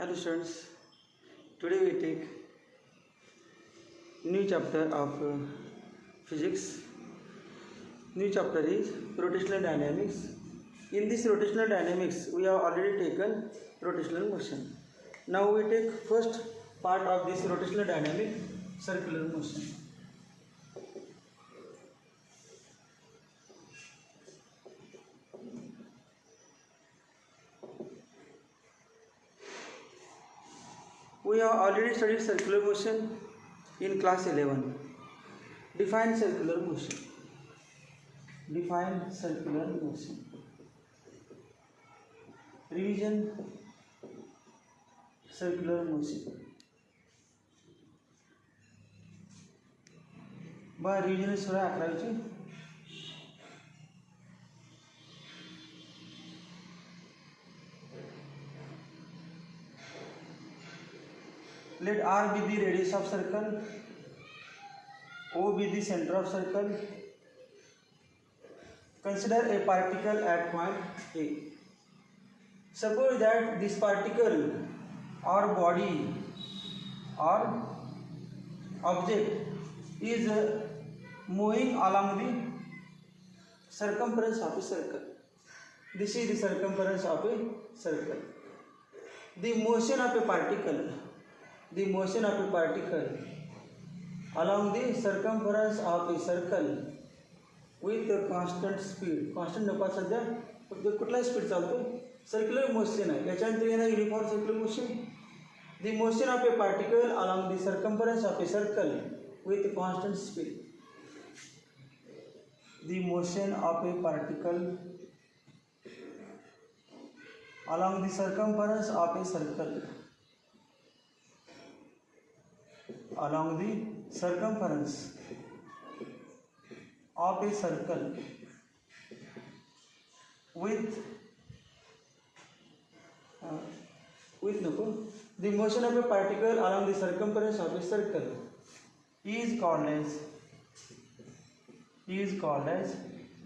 Hello students, today we take new chapter of physics. New chapter is rotational dynamics. In this rotational dynamics we have already taken rotational motion. Now we take first part of this rotational dynamic, circular motion. We have already studied circular motion in class 11. Define circular motion. Define circular motion. Revision circular motion. बा revision सोळा 11वीची. Let R be the radius of circle, O be the center of circle. Consider a particle at point A. Suppose that this particle or body or object is moving along the circumference of a circle. This is the circumference of a circle. The motion of a particle along the circumference of a circle with a constant speed. Constant नको सध्या कुठला speed चालतो? Circular motion आहे. याच्यानंतर येणार uniform circular motion. The motion of a particle along the circumference of a circle with constant speed. The motion of a particle along the circumference of a circle. Along the circumference of a circle with the motion of a particle along the circumference of a circle is called as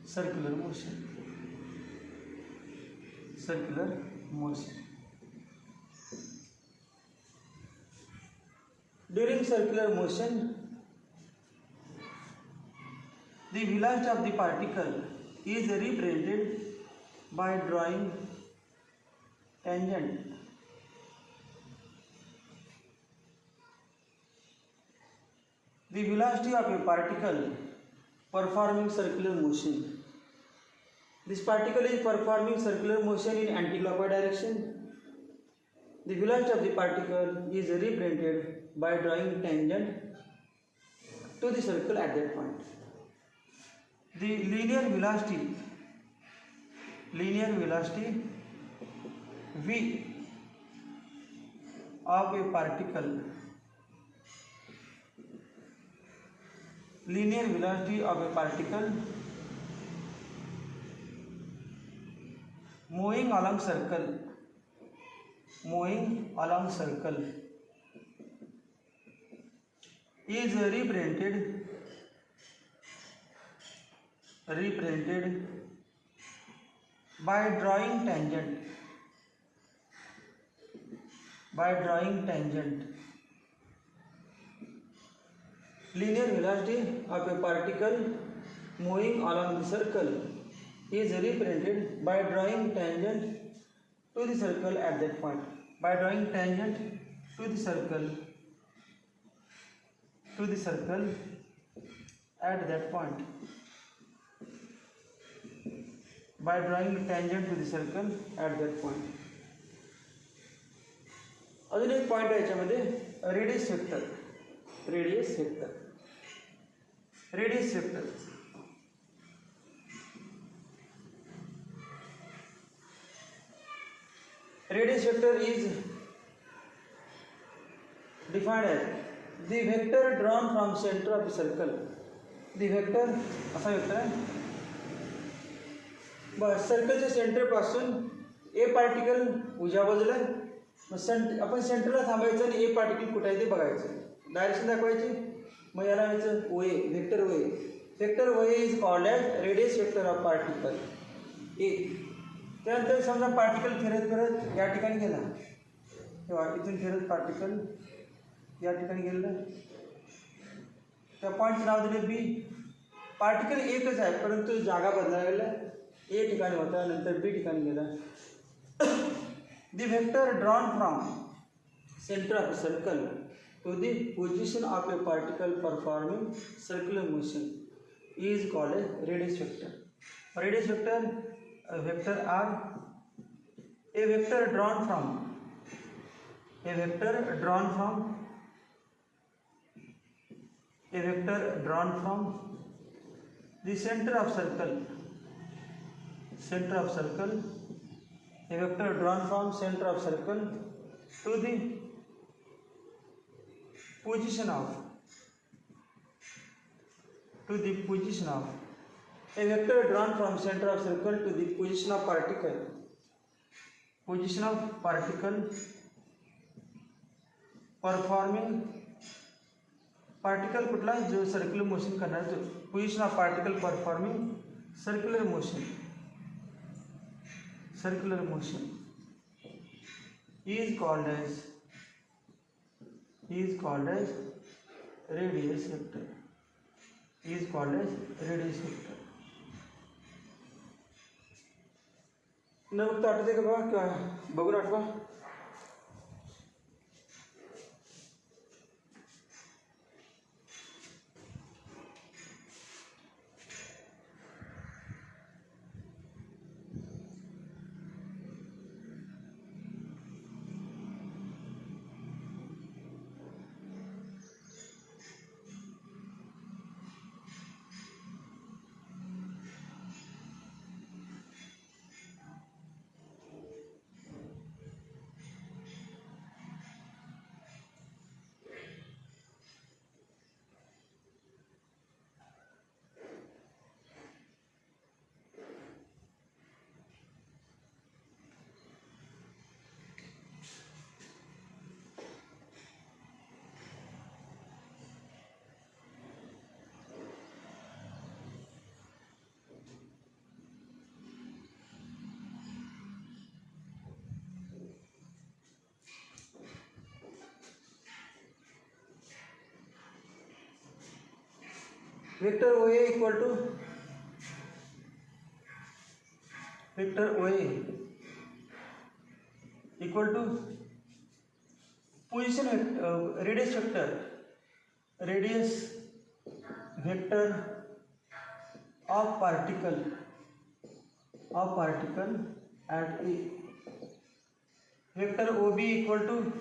circular motion. Circular motion. During circular motion, the velocity of the particle is represented by drawing tangent. The velocity of a particle performing circular motion. This particle is performing circular motion in anti-clockwise direction. The velocity of the particle is represented by drawing tangent to the circle at that point. The linear velocity v of a particle, moving along circle is represented by drawing tangent linear velocity of a particle moving along the circle is represented by drawing tangent to the circle at that point. By drawing tangent to the circle at that point. By drawing tangent to the circle at that point. अजून एक point आहे याच्यामध्ये radius vector. Radius vector is defined as the vector drawn from center of the circle. The vector असा vector आहे. बस सर्कलच्या centre पासून ए particle उजव्या बाजूला आहे. मग आपण सेंटरला थांबायचं आणि ए पार्टिकल कुठे आहे ते बघायचं. डायरेक्शन दाखवायची. मग याला व्हायचं O A, vector O A. Vector O A is called as radius vector of particle A. त्यानंतर समजा पार्टिकल फिरत या ठिकाणी गेला तेव्हा इथून फिरत पार्टिकल या ठिकाणी गेलेलं आहे. त्या पॉईंटचं नाव दिले बी. पार्टिकल एकच आहे परंतु जागा बदलायला ए ठिकाणी होता नंतर बी ठिकाणी गेला. The vector drawn from centre of circle to the position of a particle performing circular motion is called a radius vector. Radius vector, vector R, a vector drawn from the center of circle, a vector drawn from center of circle to the position of a vector drawn from center of circle to the position of particle performing particle कुठला जो circular motion करणार जो position of particle performing circular motion is called as radius vector. न फक्त आठवते का बघा किंवा बघून आठवा. Vector OA equal to position radius vector of particle at A. Vector OB equal to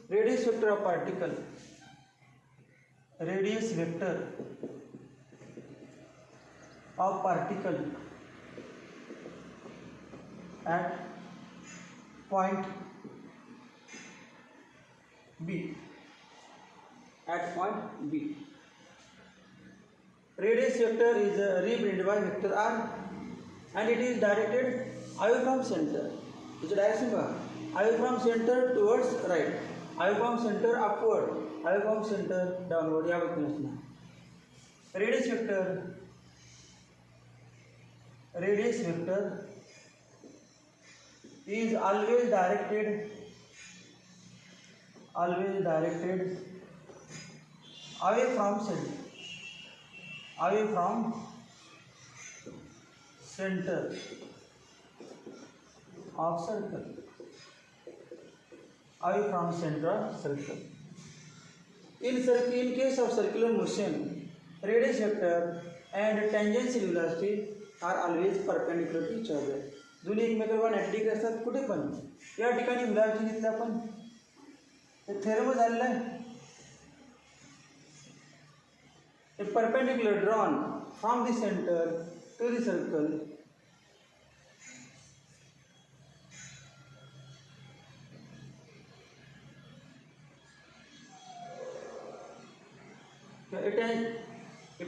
radius vector of particle at point B. Radius vector is represented by vector R and it is directed away from center. Its direction away from center towards right, away from center upward, away from center downward. या बाजूने असणार. Radius vector is always directed away from center of circle, In case of circular motion, radius vector and tangential velocity are always perpendicular to each other. दोन्ही एकमेकांवर 90 degree असतात कुठे पण. या ठिकाणी velocity घेतली आपण हे थेरम झालेलं आहे. A perpendicular drawn from the center to the circle a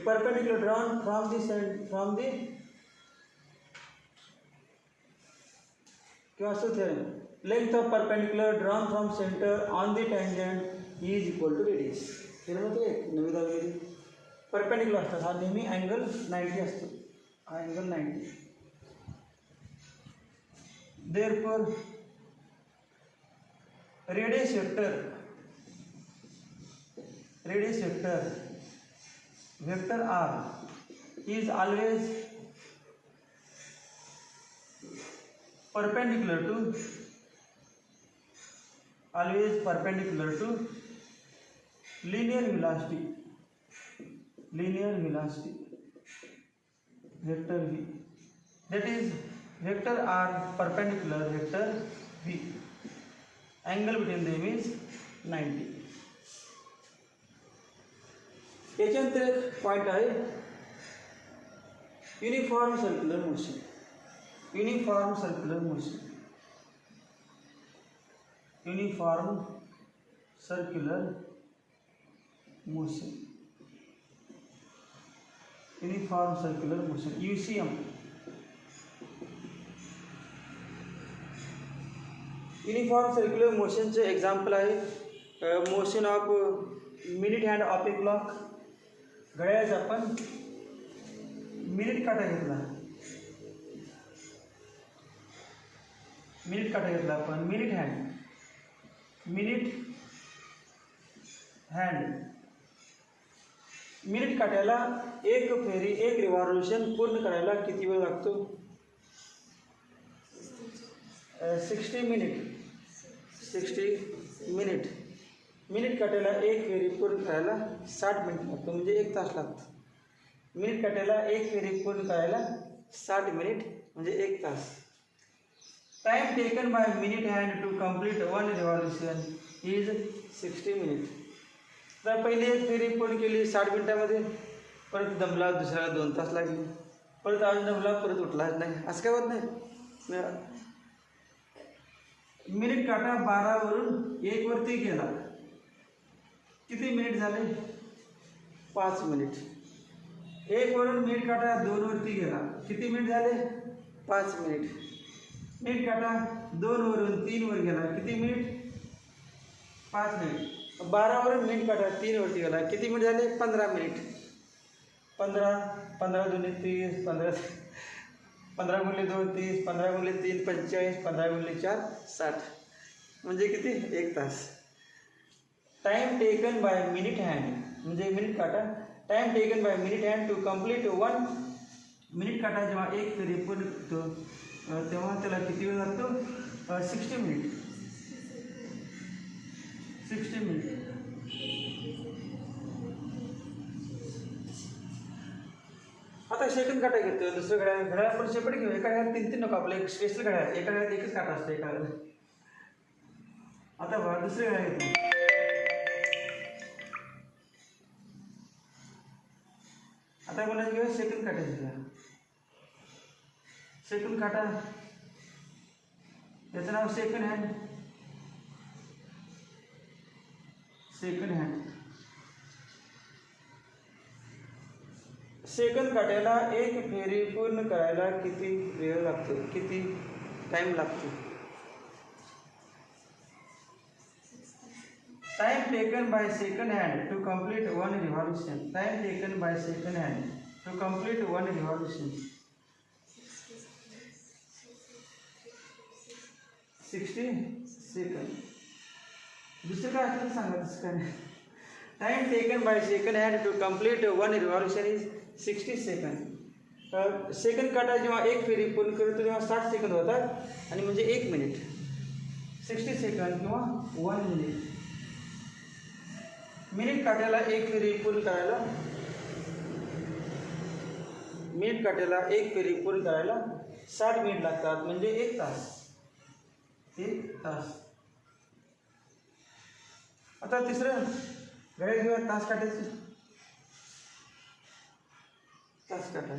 perpendicular drawn from the length of perpendicular drawn from center on the tangent is equal to radius. perpendicular असतात हा नेहमी अँगल 90 असतो. हा angle 90. Therefore radius vector r is always perpendicular to linear velocity vector v, that is vector r perpendicular vector v, angle between them is 90. याच्यानंतर एक point आहे uniform circular motion. Uniform circular motion UCM. Uniform circular मोशनचे example आहे motion of minute hand of a clock. घड्याळाचा आपण minute काटा घेतला आपण मिनिट काट्याला एक फेरी एक रिव्हॉल्यूशन पूर्ण करायला किती वेळ लागतो? 60 मिनिट. मिनिट काट्याला एक फेरी पूर्ण करायला 60 मिनिट लागतो, म्हणजे 1 तास लागतो. मिनिट काट्याला एक फेरी पूर्ण करायला 60 मिनिट म्हणजे 1 तास. Time taken by minute hand to complete one revolution is 60 minute. तर पहिली एक फेरी पूर्ण केली 60 मिनिटामध्ये, परत दमला, दुसऱ्याला 2 तास लागले, परत अजून दमला, परत उठलाच नाही, असं काय होत नाही. मिनिट काटा 12 वरून 1 वरती गेला, किती मिनिट झाले? 5 मिनिट. 1 वरून मिनिट काटा 2 वरती गेला, किती मिनिट झाले? 5 मिनिट. मिनिट काटा 2 वरून 3 वर गेला, किती मिनिट? 5 मिनिट. 12 वरून मिनिट काटा 3 वरती गेला, किती मिनिट झाले? 15 मिनिट. 15 दुने 30, 15 गुणिले 2 30, 15 गुणिले 3 45, 15 गुणिले 4 60, म्हणजे किती? 1 तास. Time taken by minute hand म्हणजे मिनिट काटा. Time taken by minute hand to complete one. Minute काटा जेव्हा एक फेरी पूर्ण करतो तेव्हा त्याला किती वेळ लागतो? 60 मिनिट. आता सेकंड काटा घेतो. दुसरं घड्याळ आपण सेपरेट घेऊ. एका घड्याळात 3 नको, आपलं एक स्पेशल घड्याळ, एका घड्याळात एकच काटा असतो एका घड्याळात. आता बघा दुसरे घड्याळ घेतो. आता कोणाची घेऊया? सेकंड काटा घेऊया. सेकंड काटा, याचं नाव सेकंड हँड. सेकंड काट्याला एक फेरी पूर्ण करायला किती वेळ लागतो? किती टाइम लागतो? Time taken by second hand to complete one revolution. 60 second. दुसरं काय असतं सांगा, तसं काय नाही. Time taken by second hand to complete one revolution is 60 second. Second काटा जेव्हा एक फेरी पूर्ण करतो तेव्हा 60 सेकंद होतात, आणि म्हणजे 1 मिनिट. 60 सेकंड किंवा 1 मिनिट. मिनिट काट्याला एक फेरी पूर्ण करायला 60 मिनिट लागतात, म्हणजे 1 तास. आता तिसरं घड्याळ घेऊया. तास काटायचं. तास काटा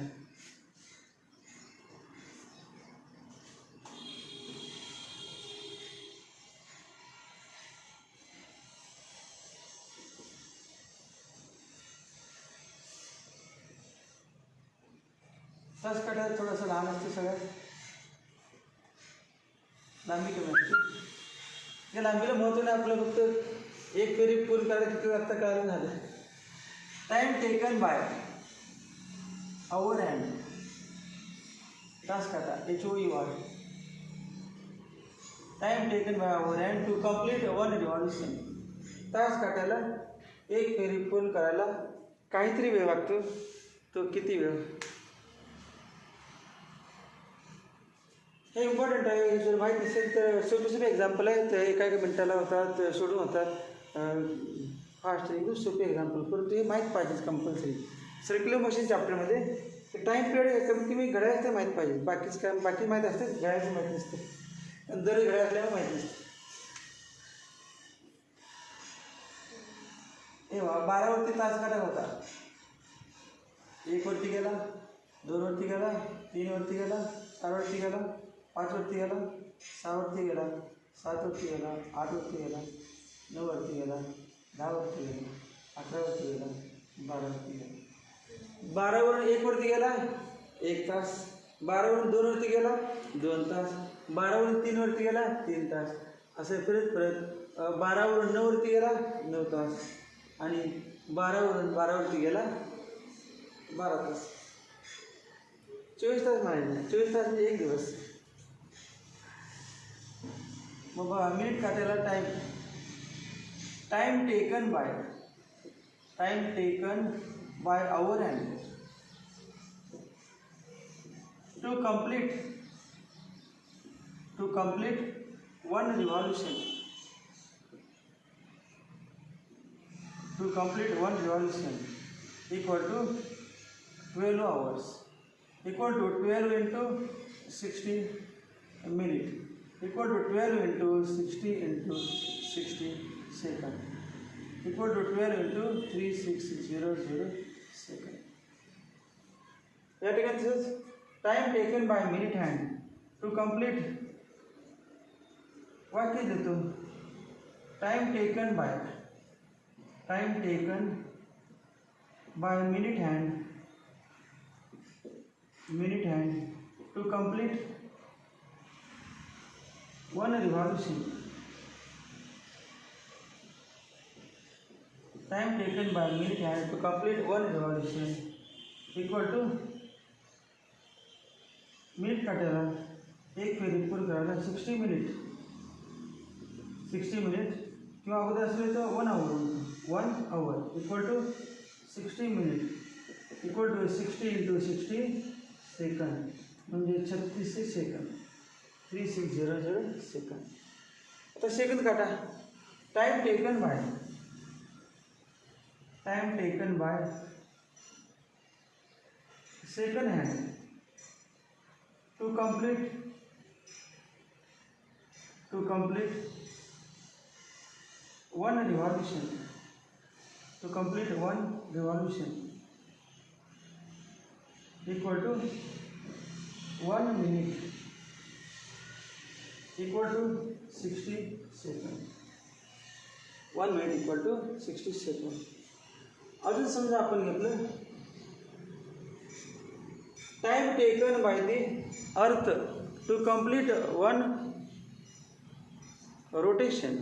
तास काटायला थोडंसं लहान असतं, सगळ्यात लांबी कमी असते. या लांबीला महत्त्व नाही, आपलं फक्त एक फेरी पूर्ण करायला किती लागतं कळालं झालं. Time taken by hour hand. तास काटा HOER. Time taken by hour hand to complete one revolution. तास काटायला एक फेरी पूर्ण करायला काहीतरी वेळ लागतो. तो किती वेळ? हे इम्पॉर्टंट आहे. हे जर माहीत नसेल तर सोपे सोपे एक्झाम्पल आहे. तर एका एका मिनटाला होतात, सोडून होतात. फास्ट एकदम सोपे एक्झाम्पल, परंतु हे माहीत पाहिजे कंपल्सरी. सर्क्युलर मोशन चॅप्टरमध्ये टाईम पिरियड कमीत कमी घड्याळाचं माहीत पाहिजे. बाकीच काय बाकी माहीत असते, घड्याळाचं माहीत नसते. दर घड्याळ असल्यामुळे माहीत नसते. हे 12 वरती तास काढा होता. 1 वरती गेला, 2 वरती गेला, 3 वरती गेला, 4 वरती गेला, 5 वरती गेला, 6 वरती गेला, 7 वरती गेला, 8 वरती गेला, 9 वरती गेला, 10 वरती गेला, 11 वरती गेला, 12 वरती गेला. 12 वरून 1 वरती गेला 1 तास, 12 वरून 2 वरती गेला 2 तास, 12 वरून 3 वरती गेला 3 तास, असं परत 12 वरून 9 वरती गेला 9 तास आणि 12 वरून 12 वरती गेला 12 तास. 24 तास म्हणायचे. 24 तास म्हणजे 1 दिवस. मग मिनिट काटायला time taken by hour hand to complete one revolution. To complete one revolution equal to 12 hours, equal to 12 into 60 minute, equal to 12 into 60 into 60 second, equal to 12 into 3600 second. या ठिकाणी time taken by minute hand to complete वाक्य देतो. Time taken by minute hand to complete one revolution. Time taken by minute hand to complete one revolution equal to minute काटायला एक फेरी पूर्ण करायला 60 minute किंवा अगोदर असले तर 1 hour equal to 60 minute equal to 60 into 60 सेकंद म्हणजे 36 सेकंद 3600 सेकंद. आता सेकंद काटा. Time taken by second hand to complete one revolution equal to 1 minute equal to 60 seconds. 1 minute equal to 60 seconds. अजून समजा आपण घेतलं time taken by the earth to complete one rotation.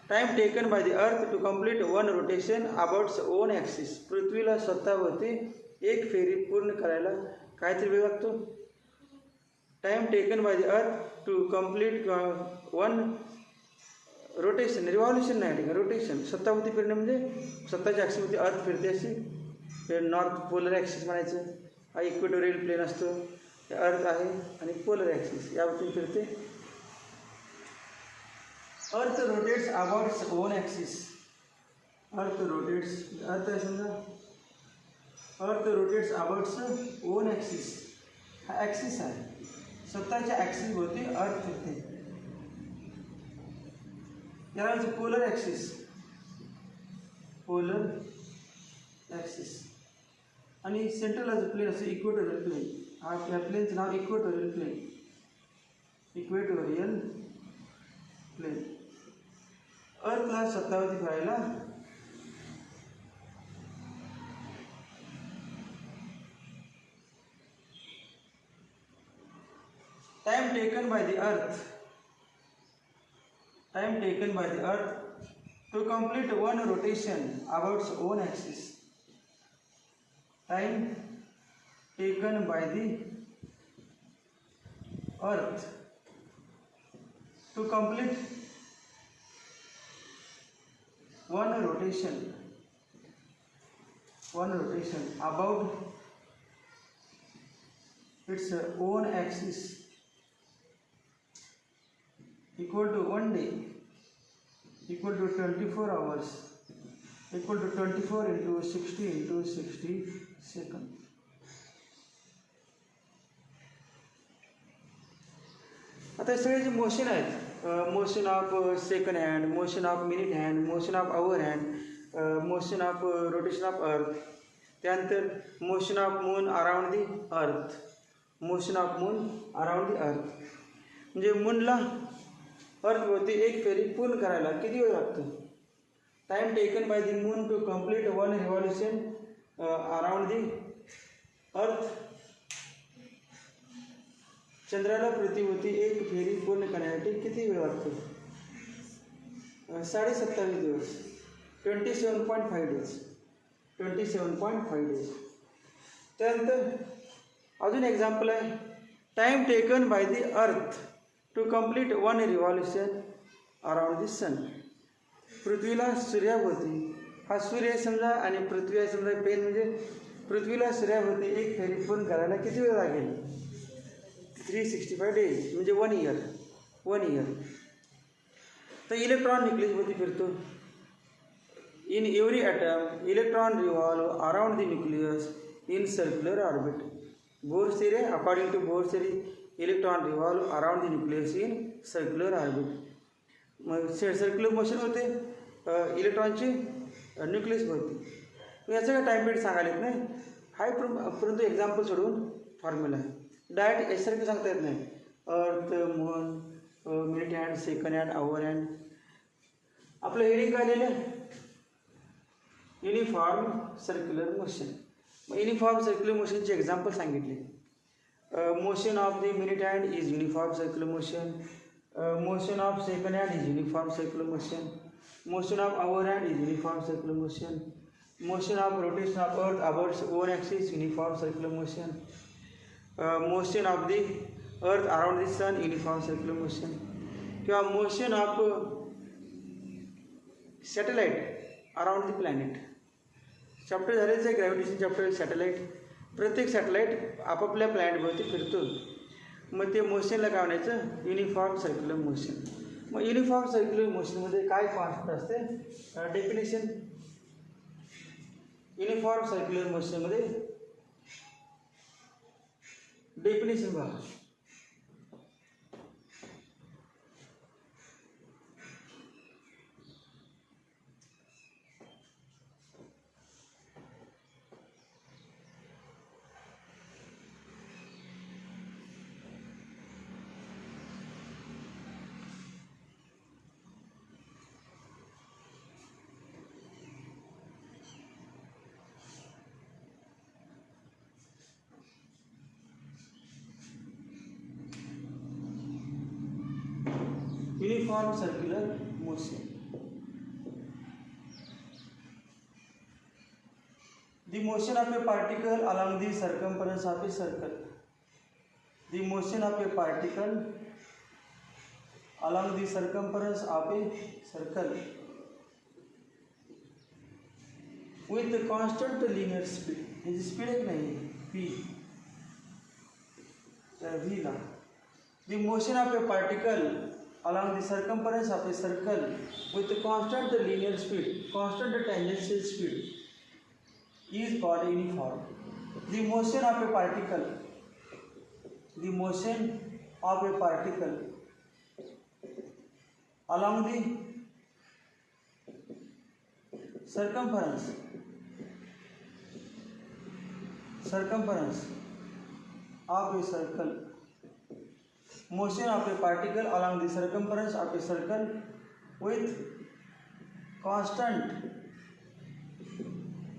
Time taken by the earth to complete one rotation about its own axis. पृथ्वीला स्वतःवरती एक फेरी पूर्ण करायला काहीतरी वेळ लागतो. Time taken by the earth to complete one rotation, revolution नाही, रोटेशन. स्वतःवरती फिरणे म्हणजे स्वतःच्या ॲक्सिसवरती अर्थ फिरते अशी. नॉर्थ पोलर ॲक्सिस म्हणायचं. हा इक्वेटोरियल प्लेन असतो, हे अर्थ आहे आणि पोलर ॲक्सिस यावरती फिरते. अर्थ रोटेट्स अबाउट्स ओन ॲक्सिस. अर्थ आहे समजा, अर्थ रोटेट्स अबाउट्स ओन ॲक्सिस. हा ॲक्सिस आहे, स्वतःच्या ॲक्सिसवरती अर्थ फिरते. याला पोलर ॲक्सिस आणि सेंट्रलला जो प्लेन असतो इक्वेटोरियल प्लेन. या प्लेनचं नाव इक्वेटोरियल प्लेन. अर्थला स्वतःवरती फिरायला time taken by the earth to complete one rotation about its own axis. Time taken by the earth to complete one rotation about its own axis equal to 1 day equal to 24 hours equal to 24 into 60 into 60 seconds. आता हे सगळे जे motion आहेत, motion of second hand, motion of minute hand, motion of hour hand, motion of rotation of earth, त्यानंतर motion of moon around the earth, motion of moon around the earth. म्हणजे मूनला अर्थभोवती एक फेरी पूर्ण करायला किती वेळ लागतो? Time taken by the moon to complete one revolution around the earth. चंद्राला पृथ्वीभोवती एक फेरी पूर्ण करण्यासाठी किती वेळ लागतो? 27.5 दिवस, 27.5 डेज, 27.5 डेज. त्यानंतर अजून एक्झाम्पल आहे, time taken by the earth to complete one revolution around the sun. पृथ्वीला सूर्याभोवती, हा सूर्य समजा आणि पृथ्वी आहे समजा, पेन म्हणजे पृथ्वीला सूर्याभोवती एक फेरी पूर्ण करायला किती वेळ लागेल? 365 डेज म्हणजे 1 इयर. तर इलेक्ट्रॉन न्यूक्लियसभोवती फिरतो. In every atom electron revolve around the nucleus in circular orbit. Bohr theory, according to Bohr theory, electron revolve around the nucleus in circular orbit. मग सर्क्युलर मोशन होते इलेक्ट्रॉनची न्यूक्लियसभोवती. याचं काय टाईम पिरियड सांगायला येत नाही, हाय परंतु एक्झाम्पल सोडून फॉर्म्युला आहे. डायरेक्ट यासारखं सांगता येत नाही. Earth, moon, minute hand, second hand, hour hand. आपलं हेडिंग काय लिहिलं? Uniform circular motion. मग युनिफॉर्म सर्क्युलर मोशनचे एक्झाम्पल सांगितले. Motion of the minute hand is uniform circular motion. Motion of second hand is uniform circular motion. Motion of hour hand is uniform circular motion. Motion of rotation of earth about its own axis uniform circular motion. Motion of the earth around the sun uniform circular motion. किंवा motion of satellite around the planet. Chapter झालेच आहे gravitation chapter. Satellite, प्रत्येक satellite आपापल्या प्लॅनेटभोवती फिरतो. मग ते मोशनला काय म्हणायचं? Uniform circular motion. मग युनिफॉर्म सर्क्युलर मोशनमध्ये काय कॉन्सेप्ट असते? डेफिनेशन. युनिफॉर्म सर्क्युलर मोशनमध्ये डेफिनेशन बघा. Uniform circular motion. The motion of a particle along the circumference of a circle. The motion of a particle along the circumference of a circle with the constant linear speed. His speed एक नहीं v. v ला. The motion of a particle along the circumference of a circle with constant linear speed, constant tangential speed is called uniform. The motion of a particle along the circumference of a circle. Motion of a particle along the circumference of a circle with constant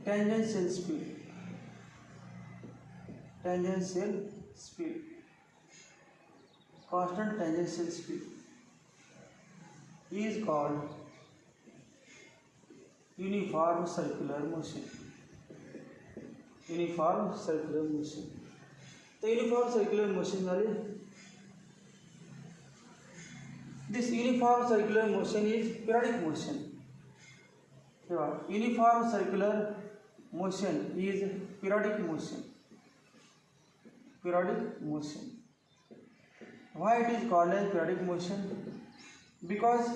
tangential speed, constant tangential speed is called uniform circular motion. Uniform circular motion. तो uniform circular motion झाले. This uniform circular motion is periodic motion. Uniform circular motion is periodic motion. Periodic motion. Why it is called as periodic motion? Because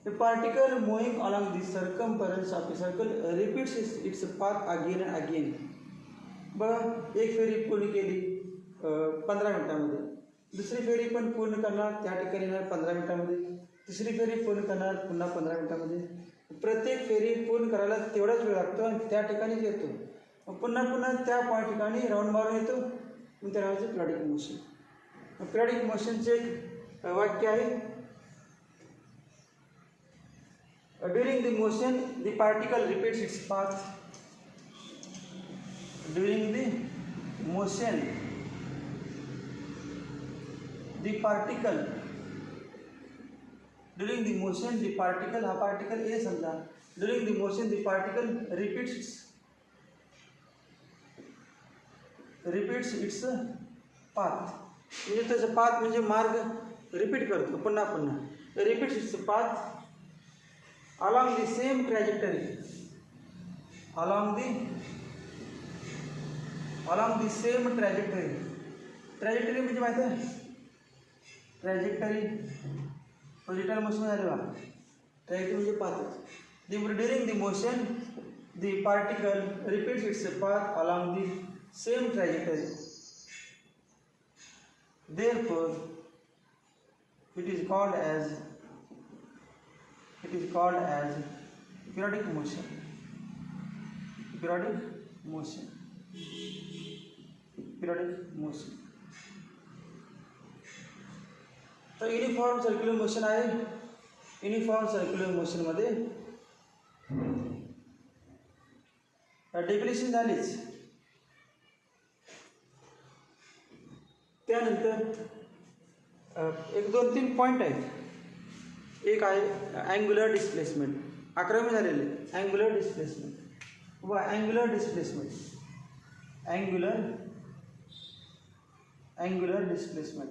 a particle moving along the circumference of a circle repeats its path again and again. बघा, एक फेरी पूर्ण केली 15 मिनिटांमध्ये, दुसरी फेरी पण पूर्ण करणार त्या ठिकाणी 15 मिनिटांमध्ये, तिसरी फेरी पूर्ण करणार पुन्हा 15 मिनिटांमध्ये. प्रत्येक फेरी पूर्ण करायला तेवढाच वेळ लागतो आणि त्या ठिकाणीच येतो. पुन्हा पुन्हा त्या ठिकाणी राऊंड मारून येतो. मग त्याला पिरियडिक मोशन. पिरियडिक मोशनचे एक वाक्य आहे, during the motion the particle repeats its path. During the motion the particle, during the motion the particle, हा पार्टिकल ए समजा, during the motion the particle repeats its path. म्हणजे त्याचं path म्हणजे मार्ग repeat करतो पुन्हा पुन्हा. Repeats its path along the same trajectory, along the same trajectory. Trajectory म्हणजे माहिती आहे, ट्रॅजेक्टरी प्रोजेक्टाइल मोशन झाले बा. ट्रॅजेक्टरी म्हणजे path. During the motion the particle repeats its path along the same trajectory. Therefore it is called as periodic motion. Periodic motion. तर uniform circular motion आहे. Uniform circular motion मध्ये definition झालीच. त्यानंतर एक 2-3 point आहेत. एक आहे अँग्युलर डिस्प्लेसमेंट, 11वी झालेले. अँग्युलर डिस्प्लेसमेंट व angular displacement, angular displacement,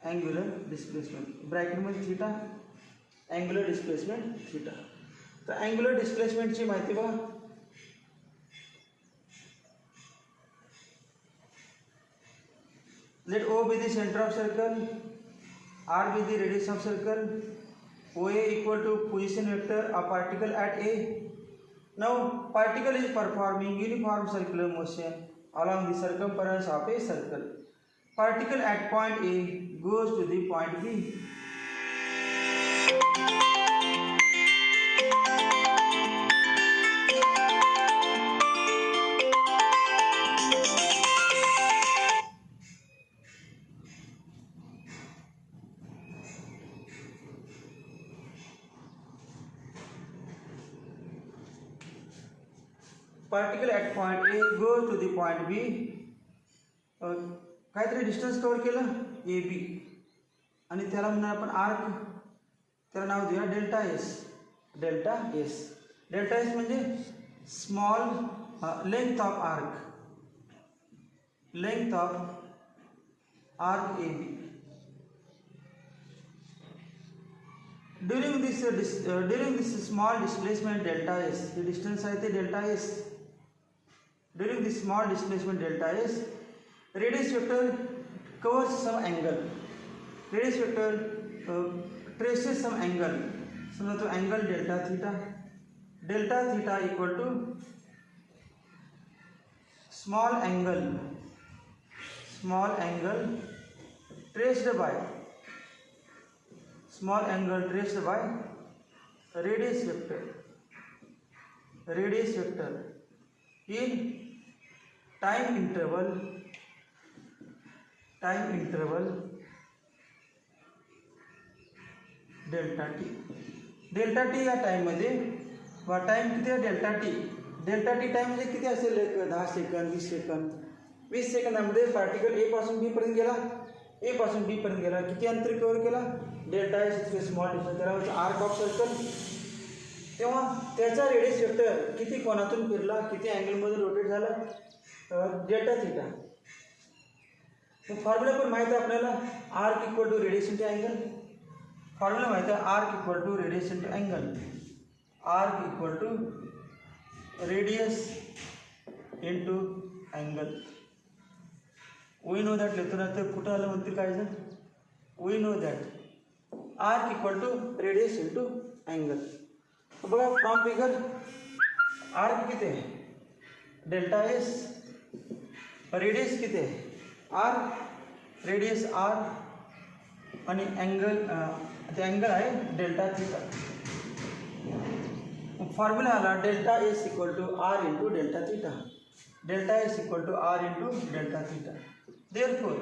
angular displacement ब्रॅकेटमध्ये थीटा, अँग्युलर डिस्प्लेसमेंट थीटा. तर अँग्युलर डिस्प्लेसमेंटची माहिती बघा. Let O be the center of circle, R be the radius of circle, OA equal to position vector of particle at A. Now particle is performing uniform circular motion along the circumference of a circle. Particle at point A goes to the point B. Particle at point A goes to the point B. काहीतरी distance cover केलं A B आणि त्याला म्हणणार आपण arc. त्याला नाव देऊया delta S. Delta S. Delta S म्हणजे small length of arc, length of arc A B. During this small displacement delta S, हे डिस्टन्स आहे ते delta S. During this small displacement delta S, radius vector covers some angle. Radius vector traces some angle. So the angle delta theta. Delta theta equal to small angle traced by radius vector in time interval delta T. Delta T या टाईममध्ये time किती आहे delta T. Delta T time म्हणजे किती असेल, 10 second 20 second. 20 सेकंदामध्ये particle A पासून B पर्यंत गेला, ए पासून बी पर्यंत गेला. किती अंतर कव्हर केला, डेल्टा एस स्मॉल डिस्टन्स, त्याला आर्क ऑफ सर्कल. तेव्हा त्याचा रेडियस वेक्टर किती कोणातून फिरला, किती अँगलमध्ये रोटेट झाला, डेल्टा थीटा. मग फॉर्म्युला पण माहिती आहे आपल्याला, arc equal to radius into angle. Formula माहिती आहे, arc equal to radius into angle. Arc equal to radius into angle. We know that लिहितो ना, तर कुठं आलं म्हणतील काय जण, we know that arc equal to radius into angle. बघा फ्रॉम फिगर, आर्क किती आहे डेल्टा एस, रेडियस किती आहे आर, रेडियस आर, आणि अँगल ते अँगल आहे डेल्टा थीटा. फॉर्म्युला आला delta S equal to R into delta theta. Delta S equal to R into delta theta. Therefore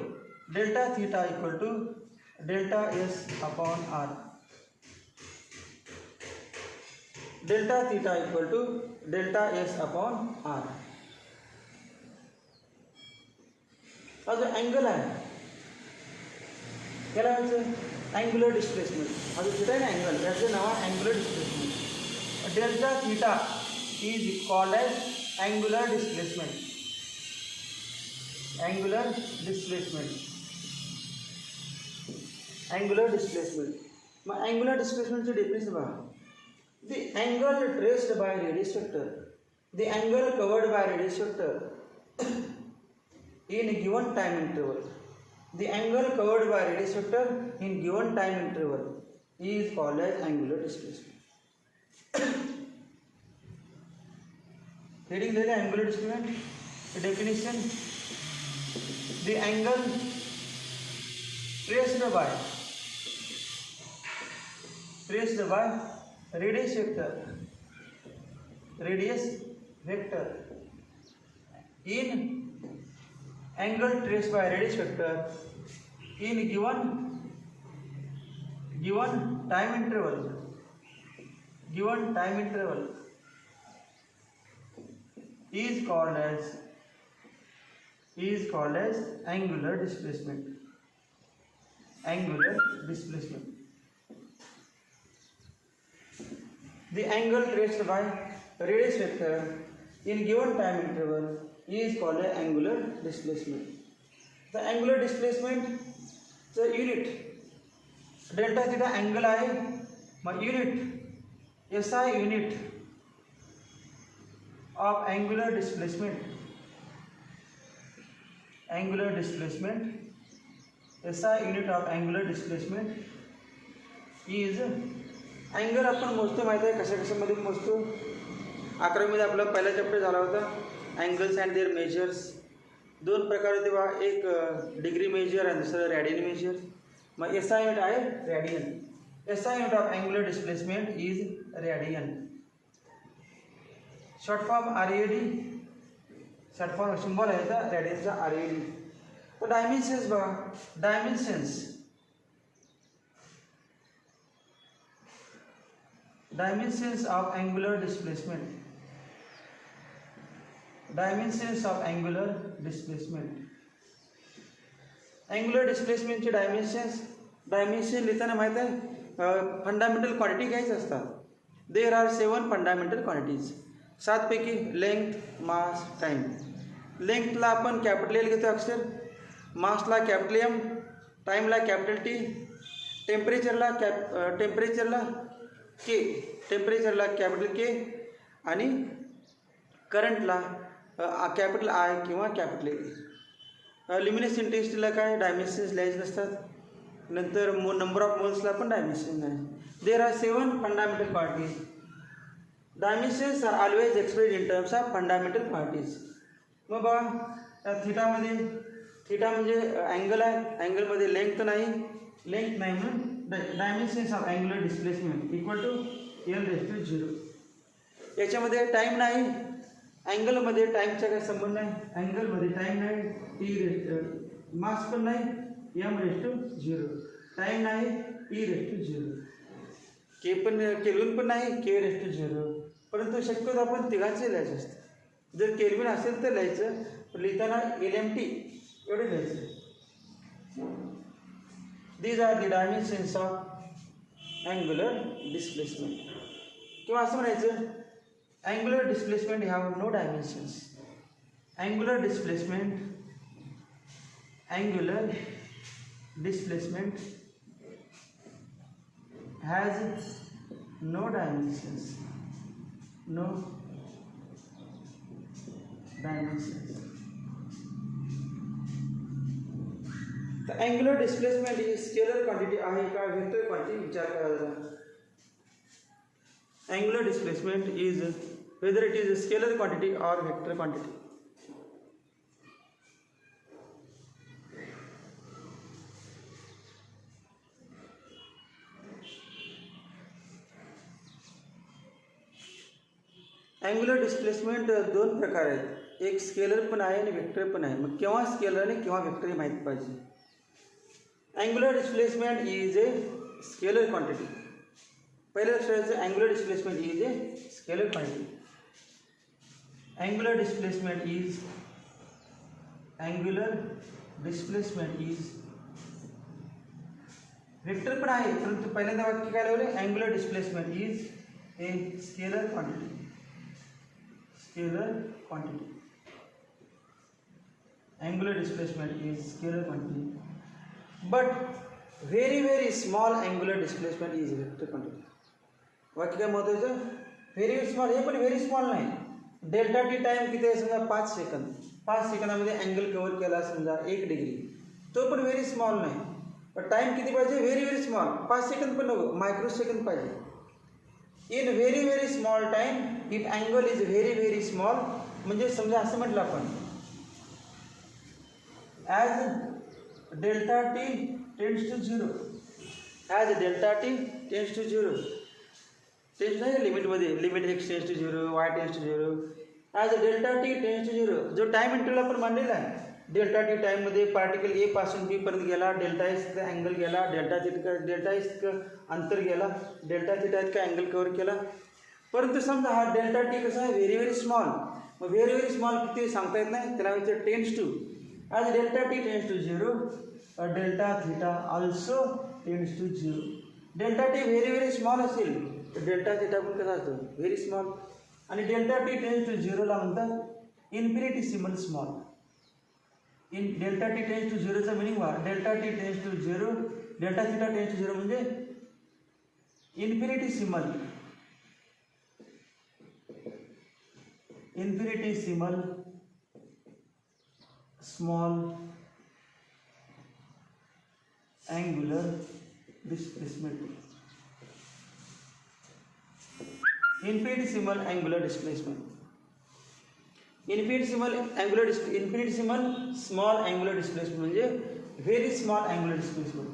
delta theta equal to delta S upon R. Delta theta equal to delta S upon R. हा जो angle आहे याला म्हणायचं angular displacement. हा जो theta आहे ना angle, याचं नाव आहे angular displacement. Delta theta is called as angular displacement. Angular displacement. Angular displacement. मग अँग्युलर डिस्प्लेसमेंटची डेफिनेशन बघा. The angle traced by radius vector, the angle covered by radius vector in given time interval, the angle covered by radius vector in given time interval is called as angular displacement. Heading there, angular displacement. The definition: the angle traced by radius vector in angle traced by radius vector in given time interval is called as angular displacement. The angle traced by radius vector in given time interval is called as angular displacement. The angular displacement, the unit delta theta angle आहे, मग unit SI unit of angular displacement SI unit of angular displacement is angle. आपण मोजतो माहिती आहे कशा कशामध्ये मोजतो. 11वीमध्ये आपला पहिला चॅप्टर झाला होता अँगल्स अँड देअर मेजर्स. दोन प्रकार होते बा, एक डिग्री मेजर आणि दुसरं रॅडियन मेजर. मग एस आय युनिट आहे radian. S I unit of angular displacement is radian. Short form RAD. Short form symbol आहे का रॅडियनचा RAD. तर डायमेन्शन्स बघा, dimensions of angular displacement. Angular displacement चे डायमेन्शन लिहिताना माहिती आहे फंडामेंटल क्वांटिटी काहीच असतात. देर आर 7 फंडामेंटल क्वांटिटीज. 7 पैकी लेंथ, मास, टाइम. लेंथला आपण कॅपिटल L घेतो अक्षर, मासला कॅपिटल M, टाइमला कॅपिटल T, टेम्परेचरला कॅपिटल K आणि करंटला कॅपिटल I किंवा कॅपिटल A. लिमिनेस इंटेन्सिटीला काय डायमेन्शन्स लिहायचे नसतात. नंतर नंबर ऑफ मोल्सला पण डायमेन्शन आहे. There are 7 fundamental quantities. Dimensions are always expressed in terms of fundamental quantities. मग बघा थीटा म्हणजे अँगल आहे, अँगलमध्ये लेंथ नाही म्हणून dimensions of angular displacement equal to L/0. याच्यामध्ये टाईम नाही, अँगलमध्ये टाईमचा काही संबंध नाही, अँगलमध्ये टाईम नाही, मास पण नाही, M/0. टाईम नाही, E/0. केल्विन पण नाही, K/0. परंतु शक्यतो आपण तिघांचे लिहायचं असतं. जर केल्विन असेल तर लिहायचं, पण लिहिताना LMT एवढे लिहायचं. These are the dimensions of angular displacement. किंवा असं म्हणायचं angular displacement have no dimensions. Angular displacement angular displacement has no dimensions. No dimensions. The angular displacement is scalar quantity आहे का वेक्टर क्वांटिटी विचार करा. Angular displacement is whether it is a scalar quantity or vector quantity. Angular displacement दोन प्रकार आहेत. एक scalar पण आहे आणि वेक्टर पण आहे. मग केव्हा स्केलर आणि केव्हा वेक्टर हे माहित पाहिजे. Angular displacement is a scalar quantity. पहले लक्षात angular displacement is a scalar quantity. Angular displacement is vector पण आहे, परंतु पहिल्यांदा वाक्य काय लावले, angular displacement is a scalar quantity. Angular displacement is scalar quantity, but very small angular displacement is vector quantity. वाक्य काय महत्वाचं, व्हेरी स्मॉल, हे पण व्हेरी स्मॉल नाही. डेल्टा टी टाइम किती आहे समजा 5 सेकंद. 5 सेकंदामध्ये अँगल कव्हर केला समजा 1 डिग्री, तो पण व्हेरी स्मॉल नाही. पण टाइम किती पाहिजे, व्हेरी स्मॉल. 5 सेकंद पण नको, मायक्रो सेकंद पाहिजे. In very small time if angle is very small, म्हणजे समजा असं म्हटलं आपण, as delta T tends to 0, as delta T tends to 0, tends नाही लिमिटमध्ये, limit x tends to 0, y tends to 0, as delta T tends to 0, जो time interval आपण मांडलेला आहे, डेल्टा टी टाईममध्ये पार्टिकल ए पासून बी पर्यंत गेला, डेल्टा एस इतका अँगल गेला, डेल्टा एस इतकं अंतर गेला, डेल्टा थिटा इतका अँगल कव्हर केला. परंतु समजा हा डेल्टा टी कसा आहे, व्हेरी स्मॉल. मग व्हेरी स्मॉल किती सांगता येत नाही, त्याला म्हणजे tends to, as delta T tends to 0, delta theta also tends to 0. Delta T very small असेल तर डेल्टा थिटा पण कसा असतो, व्हेरी स्मॉल. आणि डेल्टा टी टेंड्स टू 0ला म्हणतात infinitesimal small. In delta T tends to 0चा meaning वा, delta T tends to 0, delta theta tends to 0 म्हणजे infinitesimal small angular displacement. Infinitesimal angular displacement. Infinitesimal small angular displacement म्हणजे very small angular displacement.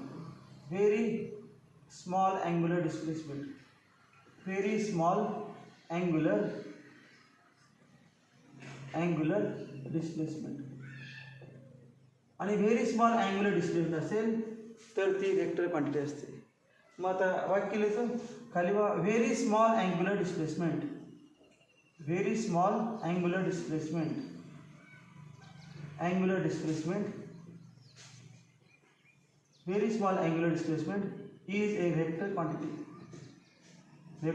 Very small angular displacement. Very small angular displacement. आणि very small angular displacement असेल तर ती vector quantity असते. मग आता वाक्य लिहायचं खाली बा, very small angular displacement, very small angular displacement very small angular displacement is a vector quantity. हे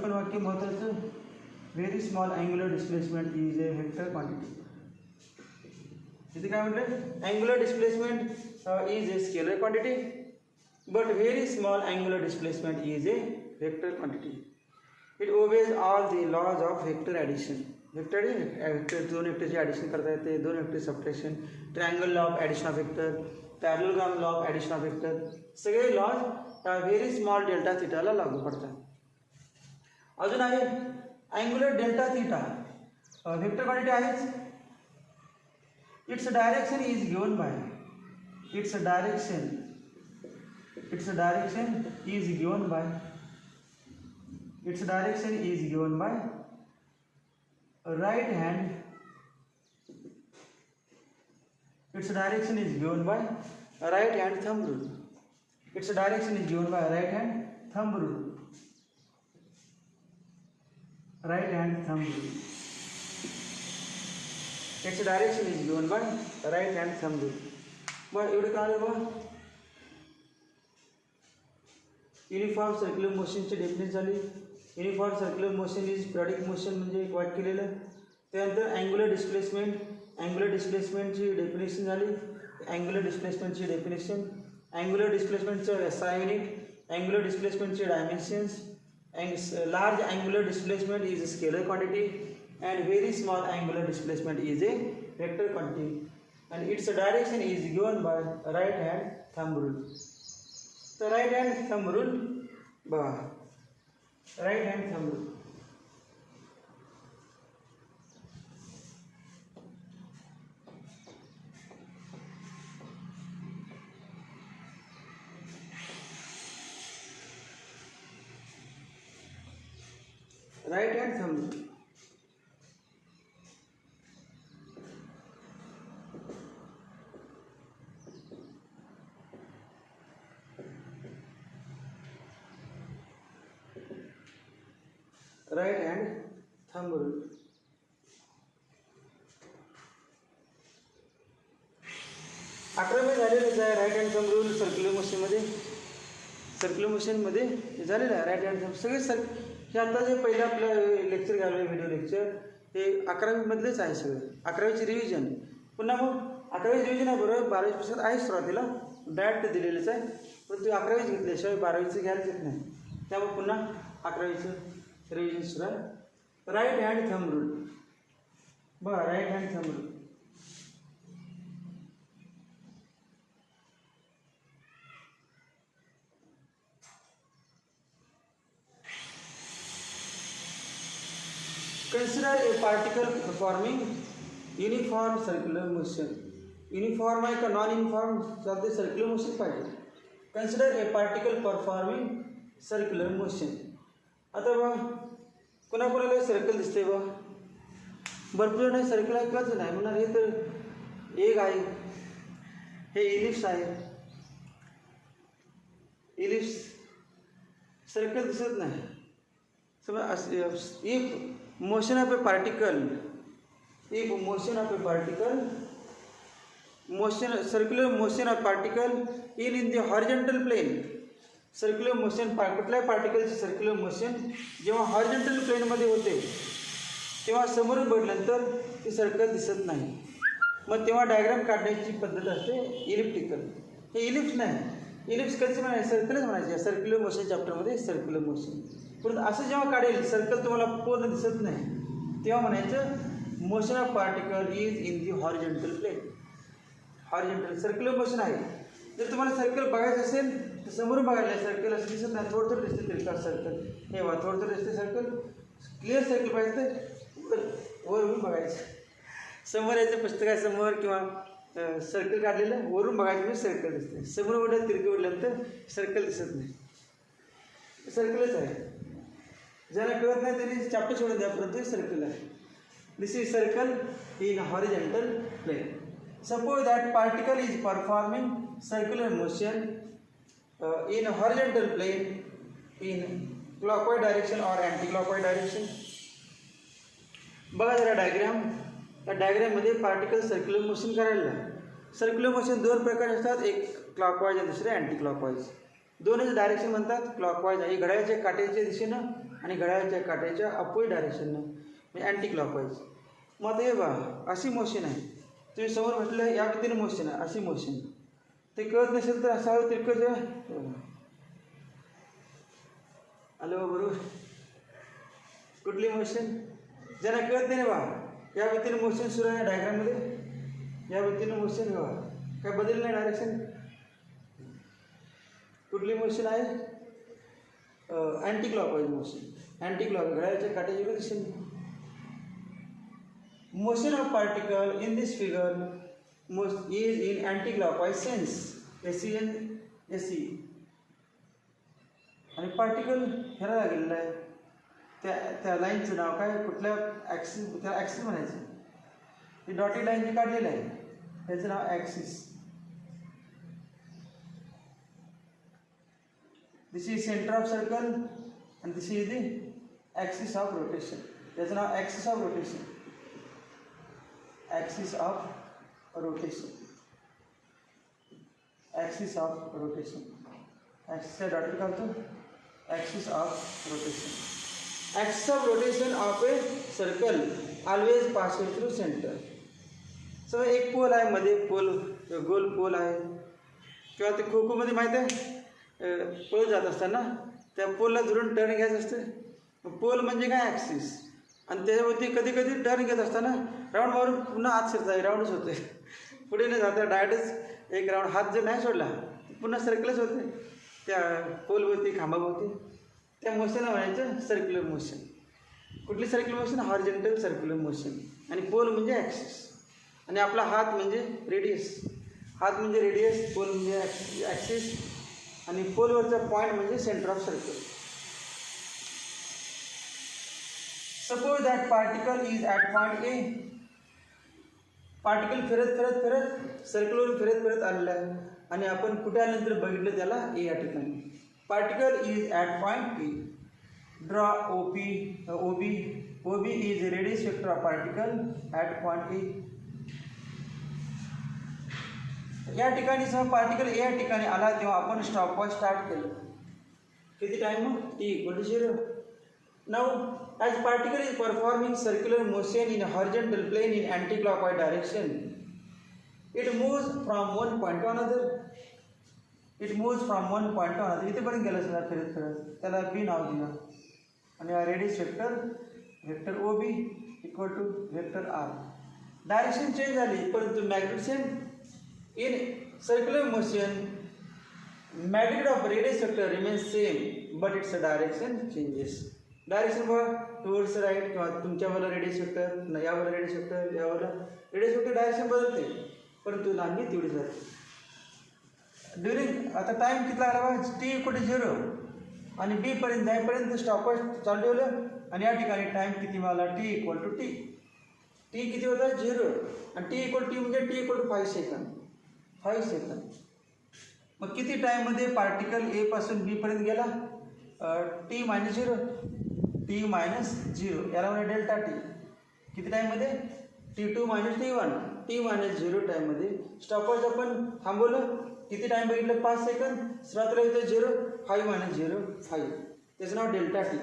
पण वाक्य महत्वाचं, very small angular displacement is a vector quantity. इथे काय म्हटलं, angular displacement is a scalar quantity, but very small angular displacement is a vector quantity. It obeys all the laws of vector addition. Vector दोन वेक्टरची addition करता येते, दोन vector subtraction, triangle law of addition of vector, parallelogram law of addition of vector, सगळे laws very small delta थिटाला लागू पडतात. अजून आहे angular delta theta, vector quantity आहेच. Its direction is given by, its direction is given by right hand. Its direction is given by right hand thumb rule. Its direction is given by right hand thumb rule. Right hand thumb rule. Its direction is given by right hand thumb rule. मग एवढं कळलं बघा. Uniform circular मोशनची definition झाली. Uniform circular motion is periodic motion म्हणजे एक वाक्य केलेलं. त्यानंतर अँग्युलर डिस्प्लेसमेंटची डेफिनेशन झाली. अँग्युलर डिस्प्लेसमेंटची डेफिनेशन, अँग्युलर डिस्प्लेसमेंटचं SI युनिट, अँग्युलर डिस्प्लेसमेंटचे डायमेन्शन्स. Large angular displacement is a scalar quantity and very small angular displacement is a vector quantity, and its direction is given by right hand thumb rule. So right hand thumb rule, right hand thumb rule. Right hand thumb rule. Right hand thumb rule. अकरावी झालेलंच आहे right hand thumb rule circular मोशनमध्ये झालेलं आहे. Right hand thumb सगळे हे आता जे पहिलं आपलं लेक्चर घाललं व्हिडिओ लेक्चर हे 11वीमधलेच आहे सगळं. 11वीची रिव्हिजन. पुन्हा मग 11वीची रिव्हिजन आहे बरोबर. 12वी आहे सुरुवातीला डायरेक्ट दिलेलंच आहे, पण ते 11वीच घेतल्याशिवाय 12वीचं घ्यायला येत नाही. त्यामुळे पुन्हा 11वीचं रिव्हिजन सुरू आहे. Right hand thumb rule. Right hand thumb rule. Consider a particle performing uniform circular motion. Uniform आहे का नॉन युनिफॉर्म चालते सर्क्युलर मोशन पाहिजे. Consider a particle performing circular motion. आता बघ कोणाकोणाला सर्कल दिसते बघ. भरपूर नाही सर्कल ऐकलंच नाही म्हणणार. हे तर एक आहे, हे इलिप्स आहे. इलिप्स सर्कल दिसत नाही. समज if motion of a particle, circular motion of particle in the horizontal plane. Circular motion कुठल्याही पार्टिकलची सर्क्युलर मोशन जेव्हा हॉरिझॉन्टल प्लेनमध्ये होते तेव्हा समोरून बघितल्यानंतर ती सर्कल दिसत नाही. मग तेव्हा डायग्राम काढण्याची पद्धत असते इलिप्टिकल. हे इलिप्स नाही, इलिप्स कधीच म्हणायचे सर्कलच म्हणायचे. सर्क्युलर मोशन चॅप्टरमध्ये सर्क्युलर मोशन. परंतु असं जेव्हा काढेल सर्कल तुम्हाला पूर्ण दिसत नाही तेव्हा म्हणायचं motion of particle is in the horizontal plane. Horizontal circular motion आहे. जर तुम्हाला सर्कल बघायचं असेल तर समोरून बघायला सर्कल असं दिसत नाही, थोडं थोडं दिसते तिरका सर्कल. हे वा थोडं थोडं दिसते सर्कल. क्लिअर सर्कल पाहिजे तर वरून बघायचं. समोर याचं पुस्तक आहे समोर किंवा सर्कल काढलेलं वरून बघायचं म्हणजे सर्कल दिसते. समोर उडलं तिरके उडल्यानंतर सर्कल दिसत नाही. सर्कलच आहे. ज्याला कळत नाही तरी चॅप्टर सोडून द्या, परंतु सर्कल आहे. This is circle in horizontal plane. Suppose that particle is performing circular motion in horizontal plane in clockwise direction or anti-clockwise direction. बघा जरा डायग्राम. त्या डायग्राममध्ये पार्टिकल सर्क्युलर मोशन करायला. सर्क्युलर मोशन दोन प्रकार असतात, एक क्लॉकवाईज आणि दुसरे अँटी क्लॉकवाईज. दोनच डायरेक्शन म्हणतात. क्लॉकवाईज आहे घड्याळाच्या काट्याच्या दिशेनं आणि घड्याळाच्या काट्याच्या अपोजिट डायरेक्शननं म्हणजे अँटी क्लॉकवाईज. मग आता हे बघा अशी मोशन आहे. तुम्ही समोर म्हटलं या पद्धतीने मोशन आहे, अशी मोशन. ते कळत नसेल तर असावं तिरकं जे आलं बरोबर. कुठली मोशन ज्यांना कळत नाही बा या व्यक्तीने मोशन सुरू आहे डायग्राममध्ये. या व्यक्तीने मोशन बा काय बदल नाही डायरेक्शन. कुठली मोशन आहे anti clockwise motion. Anti clock घड्याळाच्या काट्याच्या दिशेने. Motion of particle in this figure is in anti-clockwise sense. SE आणि पार्टिकल ह्याला लागलेलं आहे. त्या लाईनचं नाव काय, कुठल्या ॲक्सिस, त्याला ॲक्सिस म्हणायचं. हे डॉटेड लाईन जे काढलेलं आहे त्याचं नाव axis. This is centre of circle आणि this is the axis of rotation. त्याचं नाव axis of rotation. Axis of rotation. Axis of rotation. ॲक्सिसचा डॉटेड घालतो. Axis of rotation. Axis of rotation of a circle always passes through centre. समजा एक pole आहे, मध्ये pole गोल pole आहे, किंवा ते खो खोमध्ये माहीत आहे पोल जात असताना त्या पोलला धरून टर्न घ्यायचं असतं. पोल म्हणजे काय ॲक्सिस, आणि त्याच्यावरती कधी कधी टर्न घेत असताना राऊंड मारून पुन्हा आत शिरता राऊंडच होते, पुढे नाही जाता डायरेक्टच एक राऊंड. हात जर नाही सोडला पुन्हा सर्कलच होते त्या पोलवरती खांबावरती. त्या मोशनला म्हणायचं सर्क्युलर मोशन. कुठली circular motion? Horizontal circular motion. आणि पोल म्हणजे ॲक्सिस, आणि आपला हात म्हणजे रेडियस. हात म्हणजे रेडियस, पोल म्हणजे ॲक्सिस, आणि पोलवरचा पॉईंट म्हणजे centre of circle. Suppose that particle is at point A. Particle फिरत फिरत फिरत सर्कलवर फिरत फिरत आलेला आहे, आणि आपण कुठे आल्यानंतर बघितलं त्याला ए या ठिकाणी. Particle is at point A. Draw OB is a radius vector of particle at point A. या ठिकाणी समजा पार्टिकल ए या ठिकाणी आला तेव्हा आपण स्टॉपवॉच स्टार्ट केलं. किती टाइम? मग t=0. Now as particle is performing circular motion in a horizontal plane in anti-clockwise direction, it moves from one point to another. इथेपर्यंत गेलं सगळं फिरत फिरत, त्याला बी नाव दिलं, आणि हा radius vector OB equal to vector R. Direction change झाली, परंतु magnetic same. In circular motion magnet of radius vector remains same, but its direction changes. Direction बघा, टुवर्ड्स राईट, किंवा तुमच्यावाला रेडियस वेक्टर, यावाला रेडियस वेक्टर, यावाला radius vector direction बदलते, परंतु लांबी तेवढीच राहते. ड्युरिंग आता टाईम किती लागला? t=0, आणि बी पर्यंत जाईपर्यंत स्टॉपवॉच चालू ठेवलं, आणि या ठिकाणी टाईम किती मिळाला? t=t. टी किती होता? 0, आणि t=t म्हणजे t=5 सेकंद. 5 सेकंद. मग किती टाईममध्ये पार्टिकल ए पासून बी पर्यंत गेला? t-0. याला म्हणजे डेल्टा टी. किती टाईममध्ये? t2 - t1. t-0 टाईममध्ये स्टॉपवॉच आपण थांबवलं. किती टाईम बघितलं? 5 सेकंद. सुरुवातीला इथं 0, 5 - 0 5, त्याचं नाव डेल्टा टी.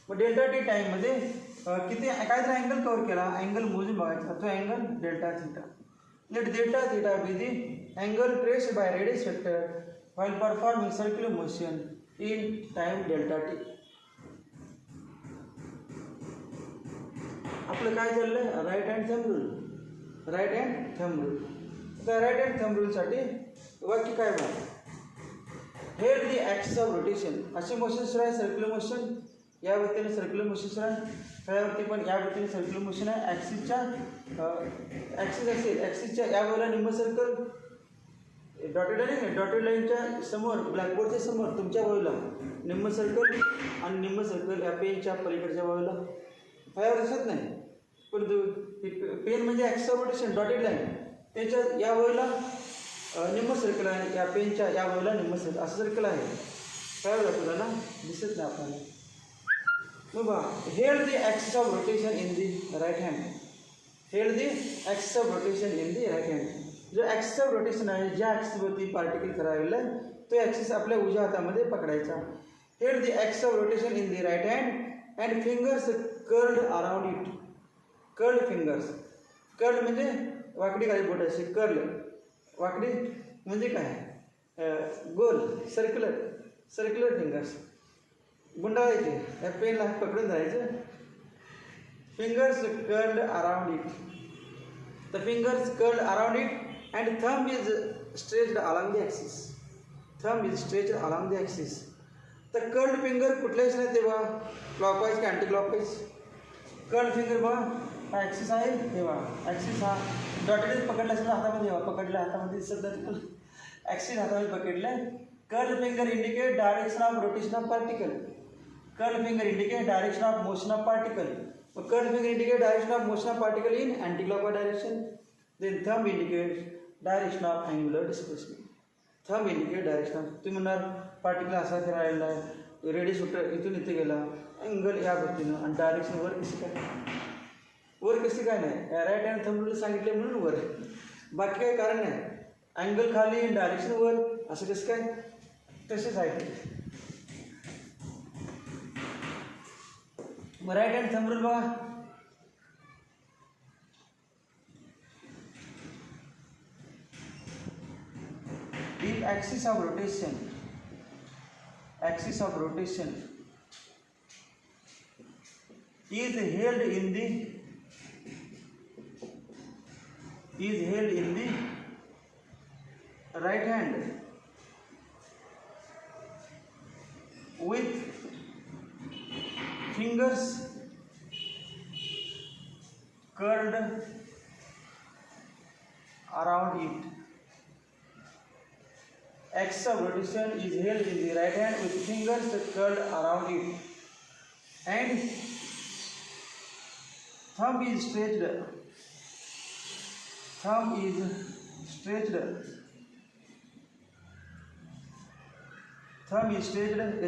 मग डेल्टा टी टाईममध्ये किती काहीतरी अँगल कवर केला, अँगल मोजून बघायचा, तो angle delta theta. Let delta theta be the angle traced by radius vector while performing circular motion in time delta T. आपलं काय चाललंय? Right hand thumb rule. तर राईट हँड थंब रूलसाठी वाक्य काय बघा? Held the axis of rotation. असे motion सुरू आहे सर्क्युलर मोशन, या व्यक्तीने सर्क्युलर मोशन सुरू आहे, त्यावरती पण या व्यक्तीने सर्क्युलर मोशन आहे. ॲक्सिस असेल, ॲक्सिसच्या या बाजूला निम्म सर्कल, डॉटेड लाईन, डॉटेड लाईनच्या समोर, ब्लॅकबोर्डच्या समोर तुमच्या बाजूला निम्म सर्कल, आणि निम्म सर्कल या पेनच्या पलीकडच्या बाजूला. फायावर दिसत नाही, परंतु पेन म्हणजे axis of rotation, dotted line, त्याच्या या बाजूला निम्म सर्कल आहे, या पेनच्या या बाजूला निम्म सर्कल, असं सर्कल आहे. फायावर जातो ना, दिसत नाही आपल्याला. मग बघा, held the axis of rotation in the right hand. Held the axis of rotation in the right hand. जो ॲक्सिस ऑफ रोटेशन आहे, ज्या ॲक्सिसवरती पार्टिकल करायला आहे, तो ॲक्सिस आपल्या उजव्या हातामध्ये पकडायचा. Held the axis of rotation in the right hand and fingers curled around it. Curled fingers. Curled म्हणजे वाकडी खाली बोट असे. कर्ल वाकडी म्हणजे काय? गोल, सर्क्युलर फिंगर्स. गुंडाळायचे, या पेनला पकडून धरायचं. Fingers curled around it. The fingers curled around it and thumb is stretched along the axis. तर कर्ल्ड फिंगर कुठल्या दिशेने तेव्हा? क्लॉकवाईज की अँटी क्लॉकवाईज? कर्ल्ड फिंगर बघा, हा ॲक्सिस आहे तेव्हा, ॲक्सिस हा डॉटेड पकडला सुद्धा हातामध्ये, पकडल्या हातामध्ये सध्या ॲक्सिस हातामध्ये पकडलं. Curled finger indicate direction of rotation of particle. Curled finger indicate direction of motion of particle. Curled finger indicate direction of motion of particle in anti-clockwise direction. Then thumb indicates direction of angular displacement. Thumb indicate direction of. तुम्ही म्हणणार particle असा फिरायला आहे, radius vector इथून इथे गेला, angle या पद्धतीनं, आणि डायरेक्शन वर कशी काय नाही. राईट हँड थंब रूल सांगितले म्हणून वर, बाकी काही कारण नाही. अँगल खाली, डायरेक्शन वर, असं कसं काय? तसेच आहे. राईट हँड थंब रूल बघा. If axis of rotation is held in the right hand with fingers curled around it. Axis of rotation is held in the right hand with fingers curled around it, and thumb is stretched. Thumb is stretched.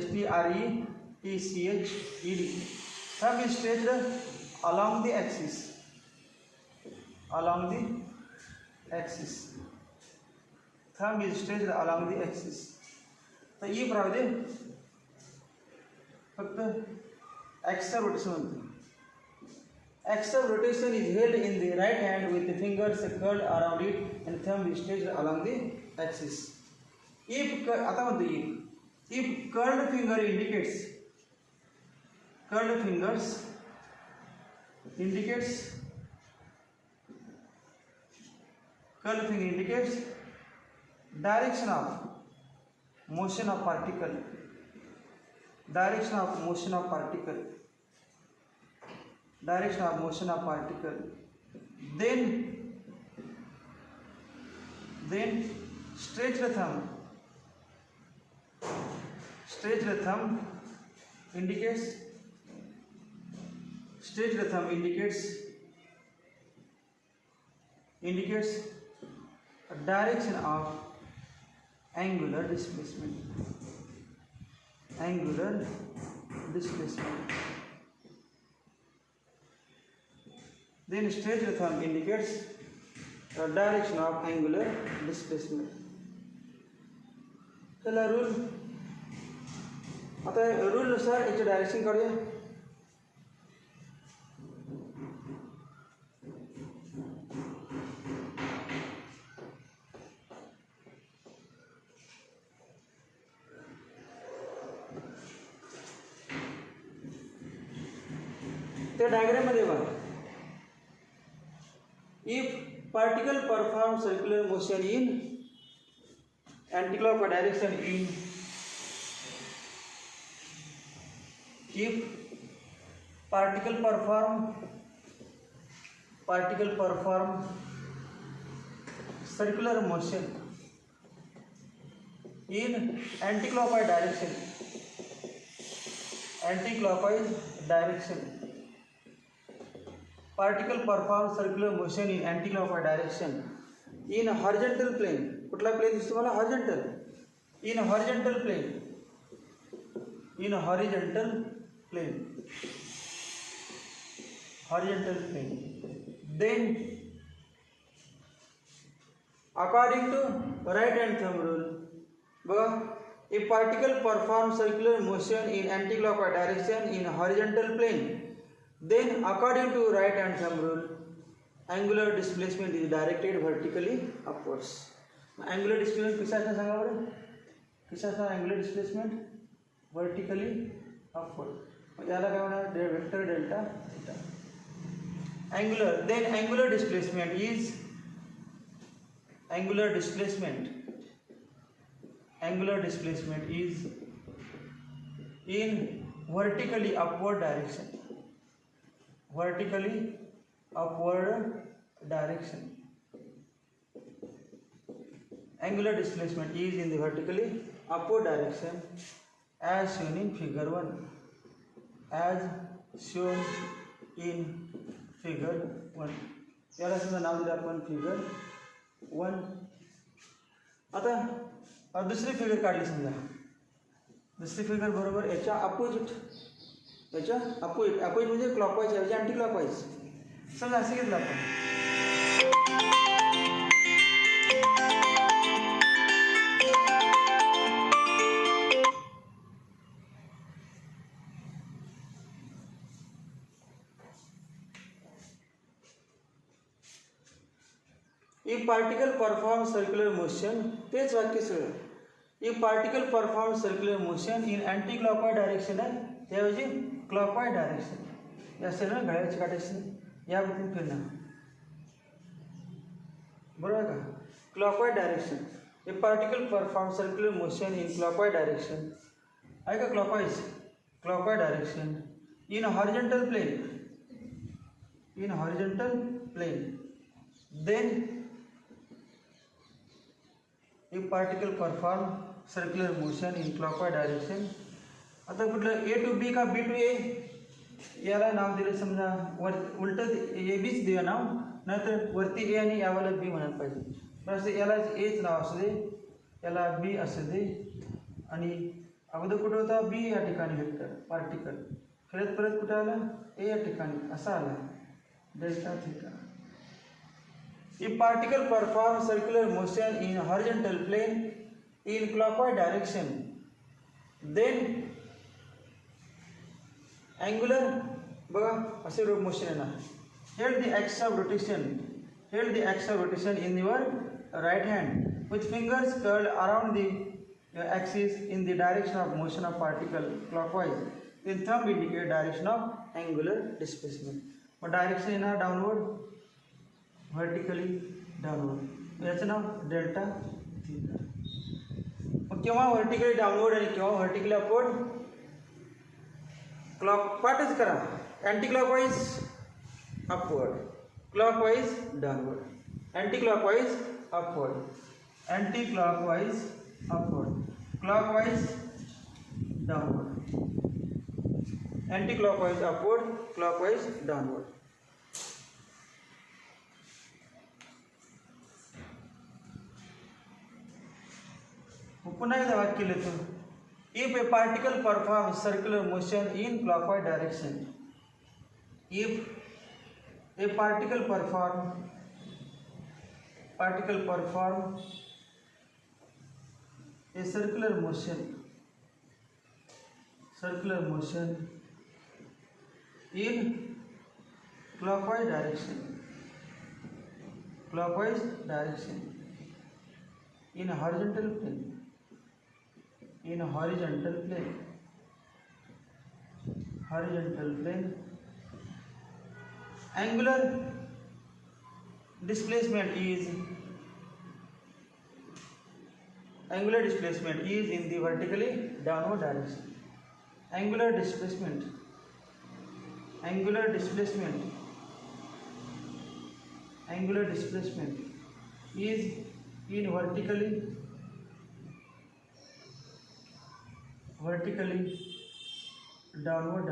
S-T-R-E-T-C-H-E-D. Thumb is stretched along the axis. Thumb is stretched along the axis. तर E राहू दे, फक्त axis of rotation म्हणतो. Axis of rotation is held in the right hand with the fingers curled around it and thumb is stretched along the axis. If आता म्हणतो if curled finger indicates direction of motion of particle, then stretch the thumb indicates a direction of angular displacement. Then stretch the thumb indicates a direction of angular displacement. चला rule, आता rule नुसार याचे direction काढूया. त्या diagram मध्ये बघा, if particle perform circular motion in anticlockwise direction if particle perform circular motion in anticlockwise direction, particle perform circular motion in anticlockwise direction in horizontal plane. कुठला plain दिसतो मला? horizontal. in horizontal plane, then according to right hand thumb rule बघा, if particle perform circular motion in anticlockwise direction in horizontal plane, then according to right hand thumb rule angular displacement is directed vertically upwards. angular displacement किसा असणार सांगा बरं, किसा असणार angular displacement? vertically upward. म्हणजे याला काय होणार? Vector delta theta. then angular displacement is in vertically upward direction. Angular displacement is in the vertically upward direction as shown in figure 1. याला सुद्धा नाव दिलं आपण फिगर 1. आता दुसरी फिगर काढली समजा, दुसरी फिगर बरोबर याच्या अपोजिट म्हणजे क्लॉकवाईज ऐवजी अँटी क्लॉकवाईज. समजा असं घेतलं आपण, if particle perform circular motion, तेच वाक्य सगळं. If particle perform circular motion in anti clockwise direction आहे, त्याऐवजी क्लॉकवाईज डायरेक्शन. या सगळं घड्याळाच्या काट्याशी या पद्धतीने फिरणं, बरोबर का. Clockwise direction. If particle perform circular motion in clockwise direction, आहे का clockwise, clockwise direction in horizontal plane, then if particle perform circular motion in clockwise direction. आता कुठलं A to B का B to A, याला नाव दिलं समजा वर उलट ए बीच दिलं नाव, नाहीतर वरती ए आणि यावाला बी म्हणायला पाहिजे. बरं असं याला एच नाव असू दे, याला बी असू दे, आणि अगोदर कुठं होता बी या ठिकाणी वेक्टर पार्टिकल, परत कुठं आला ए या ठिकाणी असा आला delta theta. If particle perform circular motion in horizontal plane in clockwise direction, then angular, बघा असे मोशन आहे ना, held the axis of rotation in your right hand with fingers curled around the axis in the direction of motion of particle clockwise, then thumb indicate direction of angular displacement. मग direction येणार downward, vertically downward, याचं नाव delta theta. मग केव्हा vertically downward आणि केव्हा vertically upward, clock पाठच करा, anti clockwise upward, clockwise downward, anti clockwise upward, anti clockwise upward, clockwise downward, anti clockwise upward, clockwise downward. पुन्हा एकदा वाक्य लिहितो. If A particle perform circular motion in clockwise direction, if A particle perform a circular motion in clockwise direction in horizontal plane, angular displacement is in the vertically downward direction. Angular displacement is in vertically downward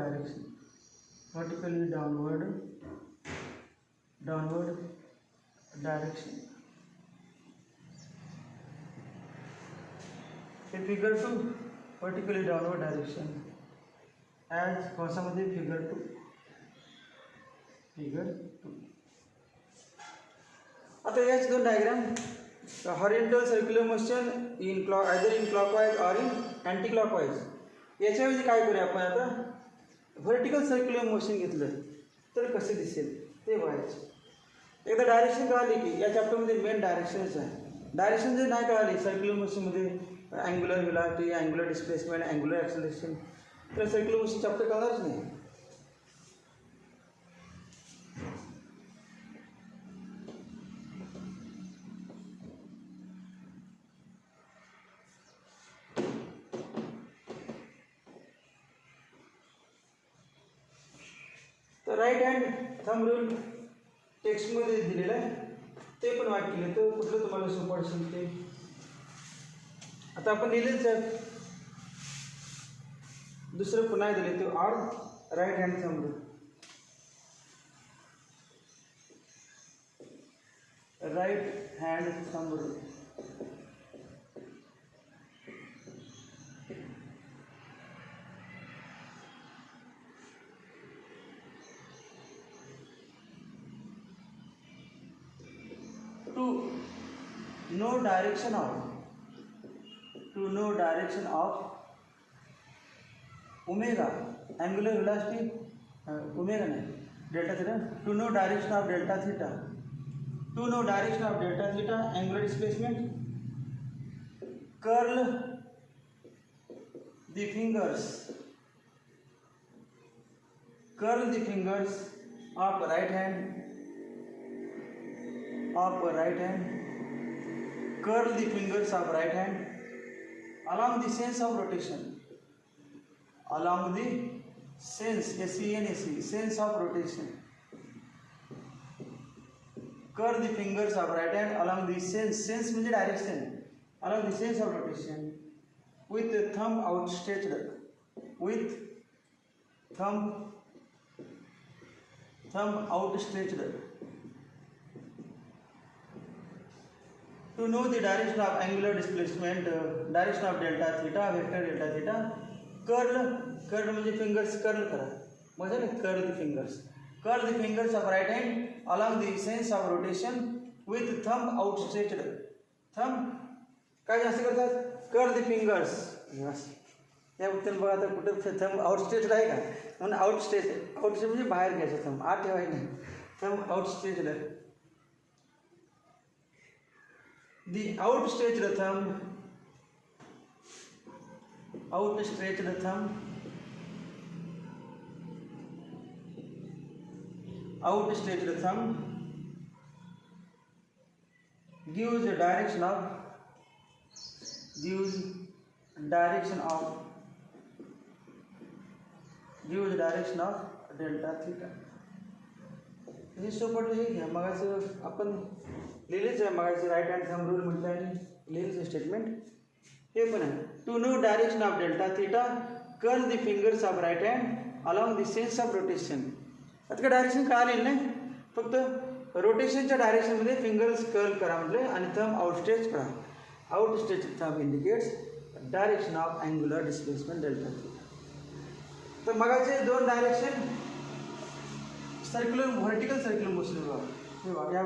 direction. In figure 2, vertically downward direction as कोशामध्ये figure 2. आता याच दोन diagram, horizontal circular motion either in clockwise or in anti clockwise. याच्याऐवजी काय करूया आपण आता, vertical circular motion घेतलं तर कसे दिसेल ते बघायचं. एकदा डायरेक्शन कळाली की या चॅप्टरमध्ये मेन डायरेक्शनच आहे. डायरेक्शन जर नाही कळाली सर्क्युलर मोशनमध्ये, angular velocity, angular displacement, angular acceleration, तर सर्क्युलर मोशन चॅप्टर कळणारच नाही. तर राईट हँड थंब रूल टेक्स्टमध्ये दिलेलं आहे, ते पण वाक्य लिहितो, कुठलं तुम्हाला सोपं असेल ते. आता आपण लिहिलेच आहे, दुसरं पुन्हा दिले ते or right hand thumb rule. Right hand thumb rule. To know direction of omega, angular velocity, omega नहीं, delta theta. To know direction of delta theta, To know direction of delta theta, angular displacement, curl the fingers of right hand, curl the fingers of right hand along the sense of rotation, along the sense, S-E-N-S-E, sense of rotation. Curl the fingers of right hand along the sense means direction, along the sense of rotation, with the thumb outstretched, To know the direction of angular displacement, direction of delta theta, vector delta theta, curl म्हणजे fingers curl करा, म्हणजे ना curl the fingers of right hand along the sense of rotation with thumb outstretched. Thumb काय जास्त करतात, curl the fingers. या उत्तर बघा आता कुठं थंब आउटस्ट्रेच आहे का, म्हणून आउटस्ट्रेच म्हणजे बाहेर घ्यायचं, थंब आत ठेवायचं नाही, thumb outstretch. The outstretched thumb gives the direction of delta theta. हे सोबत हे घ्या, मगाचं आपण लिहिलेच आहे, मगाचं राईट हँड थंब रूल म्हटलं आहे, लिहिलेच स्टेटमेंट हे पण आहे. To know direction of delta theta, curl the fingers of right hand along the sense of rotation. आता काय डायरेक्शन कळालेलं नाही, फक्त रोटेशनच्या डायरेक्शनमध्ये फिंगर्स कर्ल करा म्हटले आणि थंब आउटस्ट्रेच करा. Outstretch thumb indicates direction of angular displacement delta theta. तर मगाचे दोन direction circular vertical circular motion या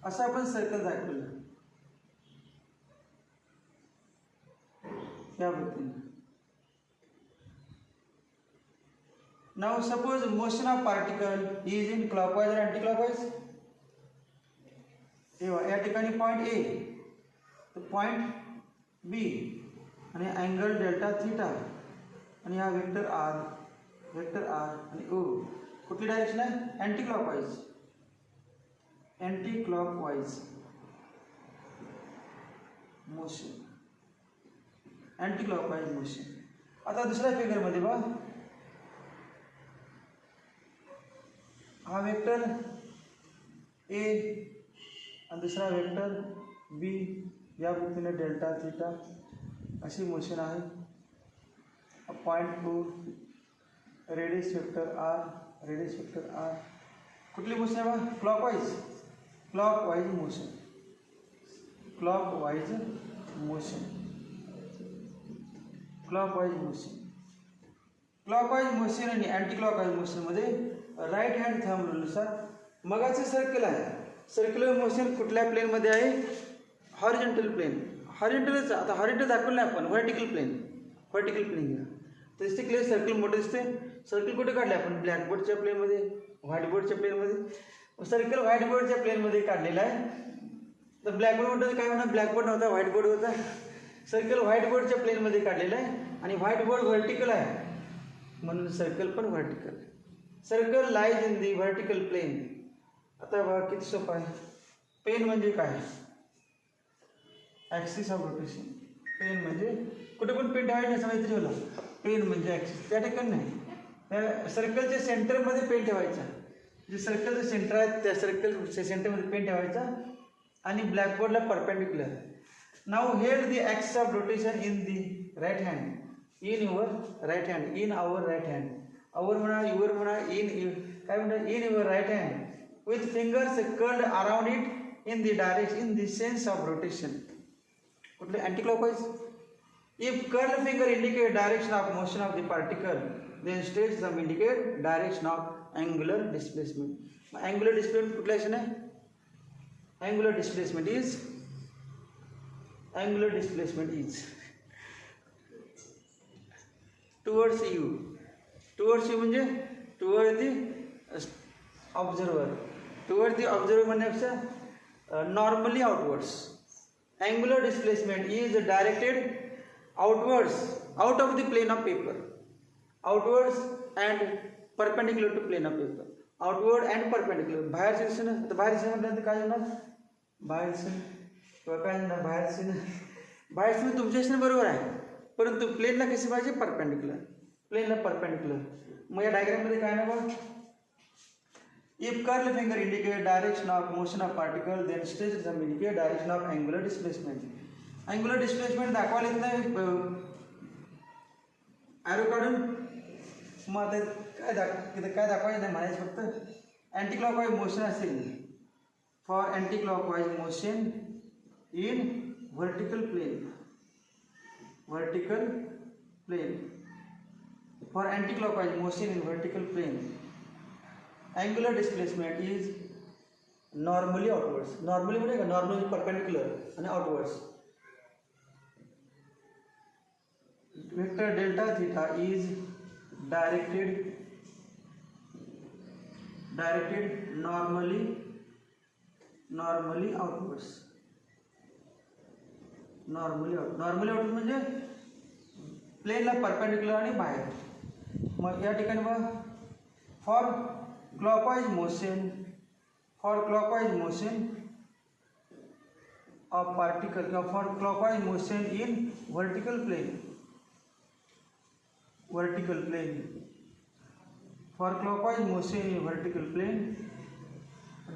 असं आपण सर्कल दाखवलं या पद्धतीने. Now suppose motion of particle is in clockwise और अँटी क्लॉकवाइज. या ठिकाणी पॉइंट ए, पॉइंट बी आणि अँगल डेल्टा थीटा आणि हा वेक्टर आर आणि ओ. कुठली डायरेक्शन आहे, anti clockwise motion, anti clockwise motion. आता दुसऱ्या फिगरमध्ये बघा, हा वेक्टर ए आणि दुसरा वेक्टर बी, या पद्धतीने डेल्टा थीटा अशी मोशन आहे. Point O, radius vector R. कुठली मोशन आहे बा, क्लॉकवाइज मोशन आणि अँटी क्लॉकवाइज मोशनमध्ये राईट हँड थंब रूलनुसार मगाचे सर्कल आहे. सर्क्युलर मोशन कुठल्या प्लेनमध्ये आहे, हॉरिझॉन्टल प्लेन. हॉरिझॉन्टलच आता हॉरिझॉन्टल दाखवलं नाही आपण, व्हर्टिकल प्लेन घ्या. तर दिसते क्लिअर सर्कल मोठं दिसते. सर्कल कुठे काढले आपण, ब्लॅकबोर्डच्या प्लेनमध्ये, व्हाईटबोर्डच्या प्लेनमध्ये. सर्कल व्हाईटबोर्डच्या प्लेनमध्ये काढलेला आहे. तर ब्लॅकबोर्ड काय म्हणा, ब्लॅकबोर्ड नव्हता, व्हाईटबोर्ड होता. सर्कल व्हाईटबोर्डच्या प्लेनमध्ये काढलेला आहे आणि व्हाईटबोर्ड व्हर्टिकल आहे म्हणून सर्कल पण vertical. Circle lies in the vertical plane. आता बघा किती सोपं आहे. पेन म्हणजे काय, ॲक्सिस ऑफ रोटेशन. पेन म्हणजे कुठे पण पेन ठेवायचं नाही, समजायचं ठेवलं, पेन म्हणजे ॲक्सिस त्या ठिकाणी नाही, त्या सर्कलच्या सेंटरमध्ये पेन ठेवायचा. जे सर्कलचं सेंटर आहे त्या सर्कलच्या सेंटरमध्ये पेन ठेवायचा आणि ब्लॅकबोर्डला perpendicular. Now held the axis of rotation in the right hand, in your right hand, in our right hand. Our म्हणा, युअर म्हणा, इन काय म्हणा, in your right hand with fingers curled around it in the direction, in the sense of rotation. कुठले, anti-clockwise. If curled finger indicate direction of motion of the particle, then straight thumb indicate direction of angular displacement. Angular displacement कुठला आहे, angular displacement is towards you. Towards you म्हणजे toward the observer, towards the observer म्हणण्यापेक्षा normally outwards. Angular displacement is directed outwards, out of the plane of paper, outwards and perpendicular to plane of paper, outward and perpendicular. बाहेर दिसणं, आता बाहेर दिसणं म्हटल्यानंतर काय होणार, बाहेर दिसणं किंवा काय होणार, बाहेर दिसणं, बाहेर दिसणं तुमच्या दिसणं बरोबर आहे, परंतु प्लेनला कशी पाहिजे, परपेंडिक्युलर, प्लेनला परपेंडिक्युलर. मग या डायग्राममध्ये काय ना बघ, if curl finger indicate direction of motion of particle then stretch thumb indicate direction of angular displacement. Angular displacement दाखवायला येत नाही ॲरो काढून, मग आता काय दाखवायचं नाही म्हणायचं, फक्त अँटी क्लॉकवाईज मोशन असेल, for anti clockwise motion in vertical plane, vertical plane, for anti clockwise motion in vertical plane angular displacement is normally outwards. Normally म्हणजे का, नॉर्मली परपेंडिक्युलर आणि outwards. Vector delta theta is directed normally outwards, normally outwards म्हणजे प्लेनला perpendicular आणि बाहेर. मग या ठिकाणी बघा, for clockwise motion of particle किंवा for clockwise motion in vertical plane, vertical plane, for clockwise motion in vertical plane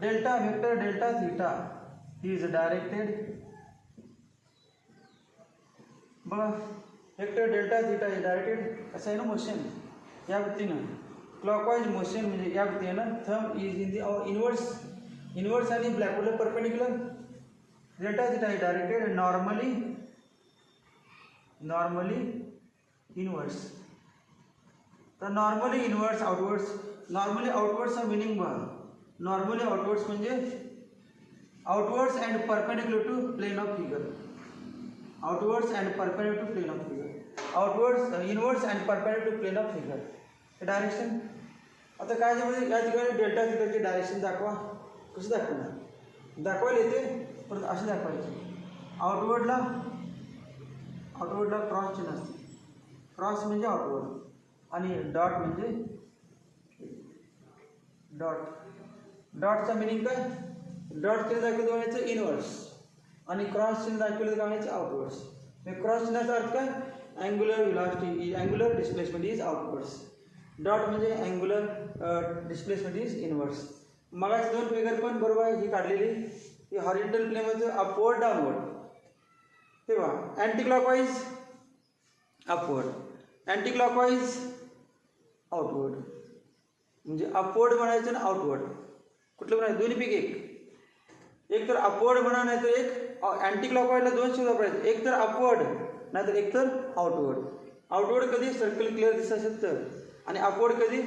delta vector delta theta is directed, बघा vector delta theta is directed असं आहे ना मोशन, या वृत्तीनं clockwise motion म्हणजे या वृत्तीनं thumb is in the inwards आणि ब्लॅकबोर्डला perpendicular. Delta theta is directed normally inwards. तर नॉर्मली इनवर्स आउटवर्ड्स, नॉर्मली आउटवर्ड्सचा मिनिंग बघा, नॉर्मली आउटवर्ड्स म्हणजे outwards and perpendicular to plane of figure, outwards and perpendicular to plane of figure, outwards inwards and perpendicular to plane of figure. हे direction. आता काय त्यामध्ये या ठिकाणी डेल्टा थीटाची डायरेक्शन दाखवा, कसं दाखवणार, दाखवायला येते परंतु असे दाखवायचे, आउटवर्डला क्रॉस चिन्ह असते, क्रॉस म्हणजे आउटवर्ड आणि डॉट म्हणजे डॉटचा मिनिंग काय, डॉट चिन्ह दाखवलं म्हणायचं इनवर्ड्स आणि क्रॉस चिन्ह दाखवलं का म्हणायचं आउटवर्ड्स. क्रॉस चिन्हाचा अर्थ काय, angular velocity, angular displacement is outwards, dot म्हणजे अँग्युलर डिस्प्लेसमेंट इज इनवर्ड्स. मगाच दोन फिगर पण बरोबर आहे, ही काढलेली ही हॉरिझॉन्टल प्लेनमध्ये अपवर्ड डाऊनवर्ड, हे पहा anti clockwise upward, anti clockwise outward, म्हणजे अपवर्ड म्हणायचं ना आउटवर्ड, कुठलं म्हणायचं, दोन्हीपैकी एक तर अपवर्ड म्हणा नाही तर एक अँटी क्लॉकवाईजला दोन शब्द वापरायचे, एक तर अपवर्ड नाहीतर एक तर आउटवर्ड. आउटवर्ड कधी सर्कल क्लिअर दिसत असेल तर, आणि अपवर्ड कधी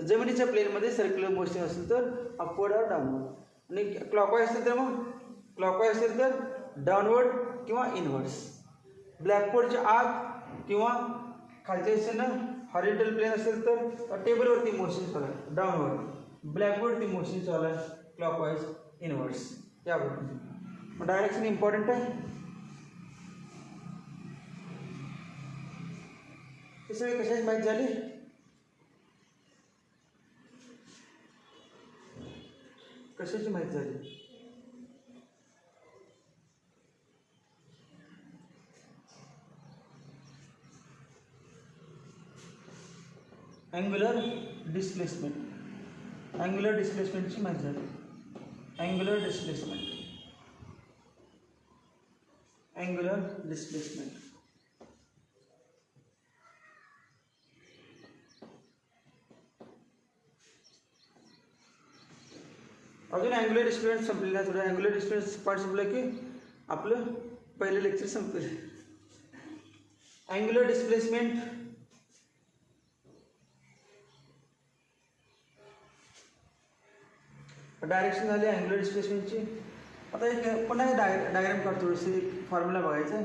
जमिनीच्या प्लेनमध्ये सर्क्युलर मोशन असेल तर अपवर्ड और डाऊनवर्ड, आणि क्लॉकवाईज असेल तर मग क्लॉकवाईज असेल तर डाऊनवर्ड किंवा इनवर्ड्स. ब्लॅकबोर्डच्या आत किंवा खालच्या दिशेनं हॉरिझॉन्टल प्लेन असेल तर टेबलवरती मोशन चालू आहे डाऊनवर्ड, ब्लॅकबोर्डवरती मोशन चालू आहे क्लॉकवाईज इनवर्ड्स. या गोष्टी डायरेक्शन इम्पॉर्टंट आहे. हे सगळे कशाची माहिती झाली, कशाची माहिती झाली, अँग्युलर डिस्प्लेसमेंट, अँग्युलर डिस्प्लेसमेंटची माहिती झाली, अँग्युलर डिस्प्लेसमेंट, अँग्युलर डिस्प्लेसमेंट. अजून अँग्युलर डिस्प्लेसमेंट संपलेलं आहे, थोडं अँग्युलर डिस्प्लेसमेंट पार्ट संपलं की आपलं पहिलं लेक्चर संपलं. अँग्युलर डिस्प्लेसमेंट डायरेक्शन झाली अँग्युलर डिस्प्लेसमेंटची. आता एक पुन्हा डायग्राम काढतो, थोडीशी फॉर्म्युला बघायचा आहे.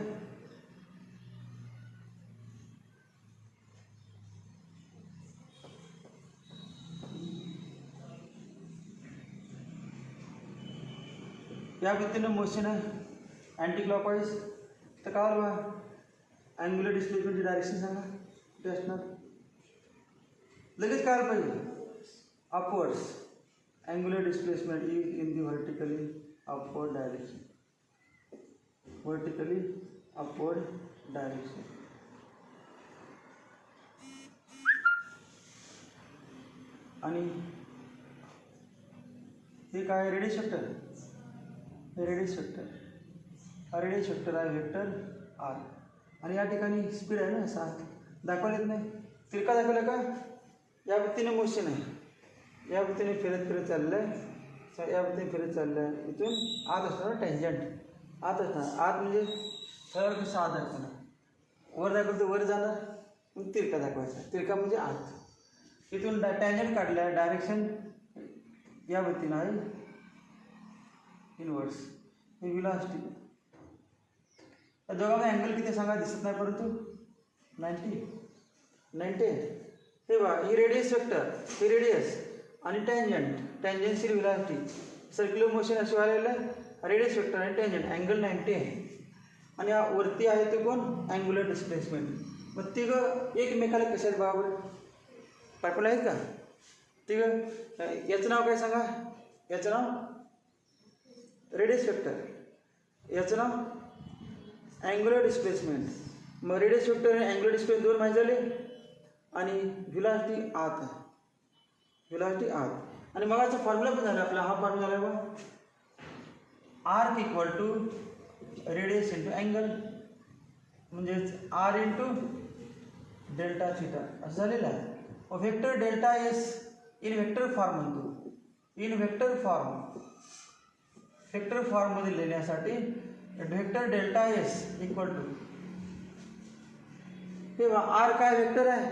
या पद्धतीनं मोशन आहे अँटी क्लॉकवाईज. तर काय बघा अँग्युलर डिस्प्लेसमेंटची डायरेक्शन सांगा कुठे असणार. लगेच काय पाहिजे upwards. Angular displacement is in the vertically upward direction. Vertically upward direction. आणि हे काय रेडियस वेक्टर. हे रेडियस वेक्टर. हा रेडियस वेक्टर आहे वेक्टर आर. आणि या ठिकाणी स्पीड आहे ना 7 दाखवलं येत नाही. तिरका दाखवलं का. या पद्धतीने मोशन आहे. या पद्धतीने फिरत फिरत चाललं आहे. या पद्धतीने फिरत चाललं आहे. इथून आत असणार टेंजंट आत असणार. आत म्हणजे सरळ कसं आत दाखवणार. वर दाखवलं तर वर जाणार. मग तिरका दाखवायचा. तिरका म्हणजे आत. इथून टँजंट काढला आहे. डायरेक्शन या पद्धतीनं आहे इनवर्स. हे व्हेलॉसिटी. दोघांना अँगल किती सांगा दिसत नाही परंतु 90 हे बघा. ही रेडियस वेक्टर हे रेडियस आणि टँजन्शियल व्हेलॉसिटी सर्क्युलर मोशन असे व्हायला रेडियस वेक्टर आणि टँजंट अँगल 90 आहे. आणि हा वरती आहे ते कोण अँग्युलर डिस्प्लेसमेंट. मग तिघं एकमेकाला कसे आहेत बघा बरं. पायपल आहेत का तिघं. याचं नाव काय सांगा. याचं नाव रेडियस वेक्टर. याचं नाव अँग्युलर डिस्प्लेसमेंट. मग रेडियस वेक्टर आणि अँग्युलर डिस्प्लेसमेंट दोन माहीत झाले. आणि व्हेलॉसिटी आत आहे. व्हेलॉसिटी आत. आणि मगाचा फॉर्म्युला पण झाला आपला. हा फॉर्म्युला झाला बघा. Arc equal to radius into angle म्हणजेच आर इंटू डेल्टा थिटा असं झालेलं आहे. Vector delta S in vector form म्हणतो. इन वेक्टर फॉर्ममध्ये लिहिण्यासाठी vector delta S equal to हे आर काय वेक्टर आहे.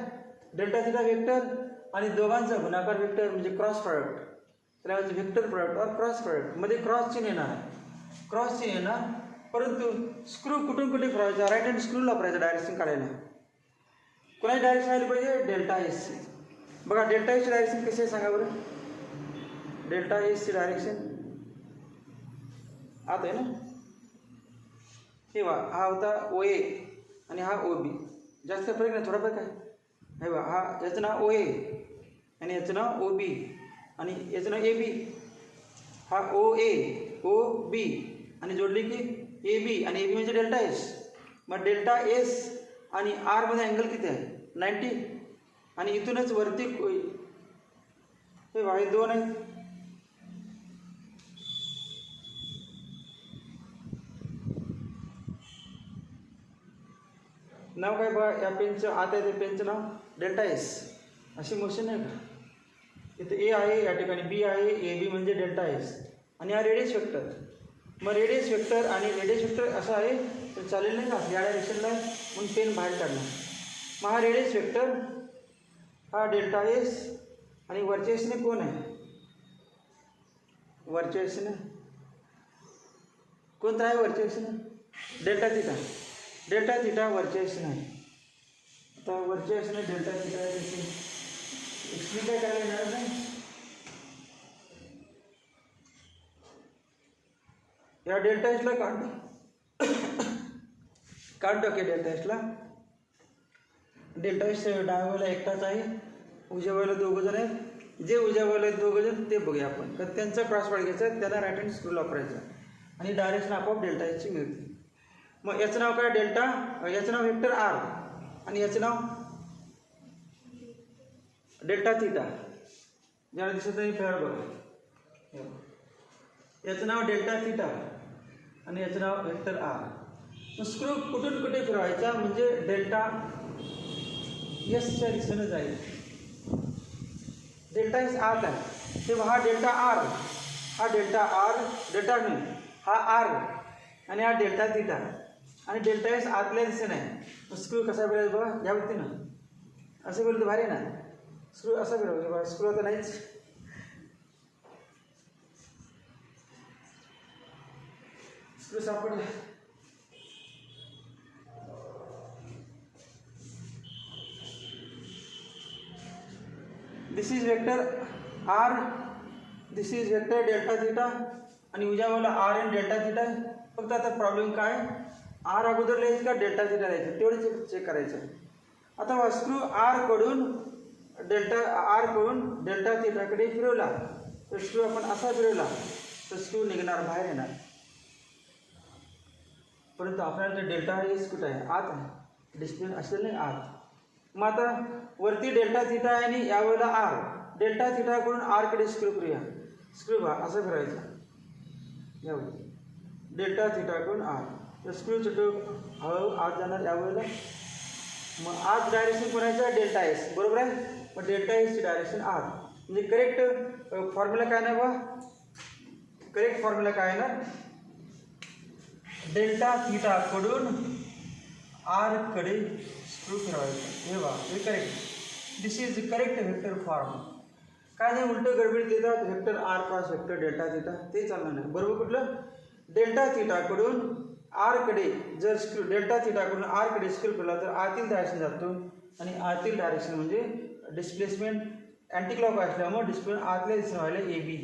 डेल्टा थिटा वेक्टर आणि दोघांचा गुणाकार वेक्टर म्हणजे क्रॉस प्रॉडक्ट. त्याला म्हणजे vector product or cross product. मध्ये क्रॉस चिन्ह येणार आहे. क्रॉस चिन्ह येणार. परंतु स्क्रू कुठून कुठे फिरवायचा. राईट हँड स्क्रूला वापरायचा डायरेक्शन काढायला. कोणाची डायरेक्शन आली पाहिजे डेल्टा एस. बघा डेल्टा एसची डायरेक्शन कशी आहे सांगा बरं. डेल्टा एसची डायरेक्शन आत आहे ना. हे बघा हा होता ओ ए आणि हा ओ बी. जास्त फरक नाही थोडा फरक आहे. हे बघा हा याचं नाव ओ ए आणि याचं नाव ओ बी आणि याचं नाव ए बी. हा ओ ए ओ बी आणि जोडली की ए बी आणि ए बी म्हणजे डेल्टा एस. मग डेल्टा एस आणि आरमध्ये अँगल किती आहे 90. आणि इथूनच वरती हे बघा हे दोन आहे. नाव काय बघा या पेनचं आत आहे ते पेनचं नाव डेल्टा एस. अशी मोशन आहे का. इथे ए आहे या ठिकाणी बी आहे. ए बी म्हणजे डेल्टा एस आणि हा रेडियस वेक्टर. मग रेडियस वेक्टर आणि रेडियस वेक्टर असं आहे तर चालेल नाही का या डायरेक्शनला म्हणून पेन बाहेर काढला. मग हा रेडियस वेक्टर हा डेल्टा एस आणि वरच्या एसने कोण आहे. वरच्या एसने कोणता आहे वरच्या एसने डेल्टा थिटा. डेल्टा थिटा वरच्या एसने आहे. आता वरच्या एसने डेल्टा थिटा आहे त्याची एक्सप्लेन काय करायला येणार नाही. या डेल्टा एसला काढ टाके. डेल्टा एसला डेल्टा एस डाव्या बाजूला एकटाच आहे. उजव्या बाजूला दोघं जण आहेत. जे उजव्या बाजूला दोघं जण ते बघूया आपण. तर त्यांचा क्रॉस पार्ट घ्यायचा त्यांना राईट हँड स्क्रू वापरायचा आणि डायरेक्शन आपोआप डेल्टा एसची मिळते. मग याचं नाव काय डेल्टा. याचं नाव वेक्टर आर आणि याचं नाव डेल्टा थिटा. ज्याला दिसत नाही फेर बघा. याचं नाव डेल्टा थिटा आणि याचं नाव वेक्टर आर. मग स्क्रू कुठून कुठे फिरवायचा म्हणजे डेल्टा एसच्या दिशेनं जाईल. डेल्टा एस आत आहे तेव्हा हा डेल्टा आर. हा डेल्टा आर डेल्टा नाही हा आर आणि हा डेल्टा थिटा आणि डेल्टा एस आतल्या दिशेने आहे. स्क्रू कसा फिरायचा बघा या व्यक्तीनं असं बोलतो भारी ना. स्क्रू असा फिरवायचा बघा. स्क्रू आता नाहीच. स्क्रू सापडला. This is vector R, this is vector delta theta आणि उजव्या बाजूला आर आणि डेल्टा थिटा आहे. फक्त आता प्रॉब्लेम काय, आर अगोदर लिहायचं का डेल्टा थिटा लिहायचं तेवढं चेक करायचं. आता स्क्रू आर कडून डेल्टा थिटाकडे फिरवला तर स्क्रू आपण असा फिरवला तर स्क्रू निघणार, बाहेर येणार. परंतु आपल्याला डेल्टा एस कुठं आहे, आत आहे, डिस्प्ले असेल नाही आत. मग आता वरती डेल्टा थिटा आहे आणि यावेळेला आर, डेल्टा थिटाकडून आरकडे स्क्रू करूया. स्क्रू बा असं फिरायचा यावेळी डेल्टा थिटाकडून आर, तर स्क्रू छोटं हळूहळू आत जाणार यावेळेला. मग आत डायरेक्शन कोणाचं, डेल्टा एस, बरोबर आहे. मग डेल्टा एसची डायरेक्शन आत, म्हणजे करेक्ट फॉर्म्युला काय ना बा, करेक्ट फॉर्म्युला काय ना, डेल्टा थिटाकडून आरकडे स्क्रू फिरवायचा. हे बा हे correct, this is correct vector form. काय नाही उलटं गडबड देतात, vector R cross vector delta theta ते चालणार नाही. बरोबर कुठलं, डेल्टा थिटाकडून आरकडे जर स्क्रू, डेल्टा थिटाकडून आरकडे स्क्रू फिरला तर आतील डायरेक्शन जातो आणि आतील डायरेक्शन म्हणजे डिस्प्लेसमेंट अँटी क्लॉक असल्यामुळे डिस्प्लेसमेंट आतल्या दिशेने व्हायला ए बी.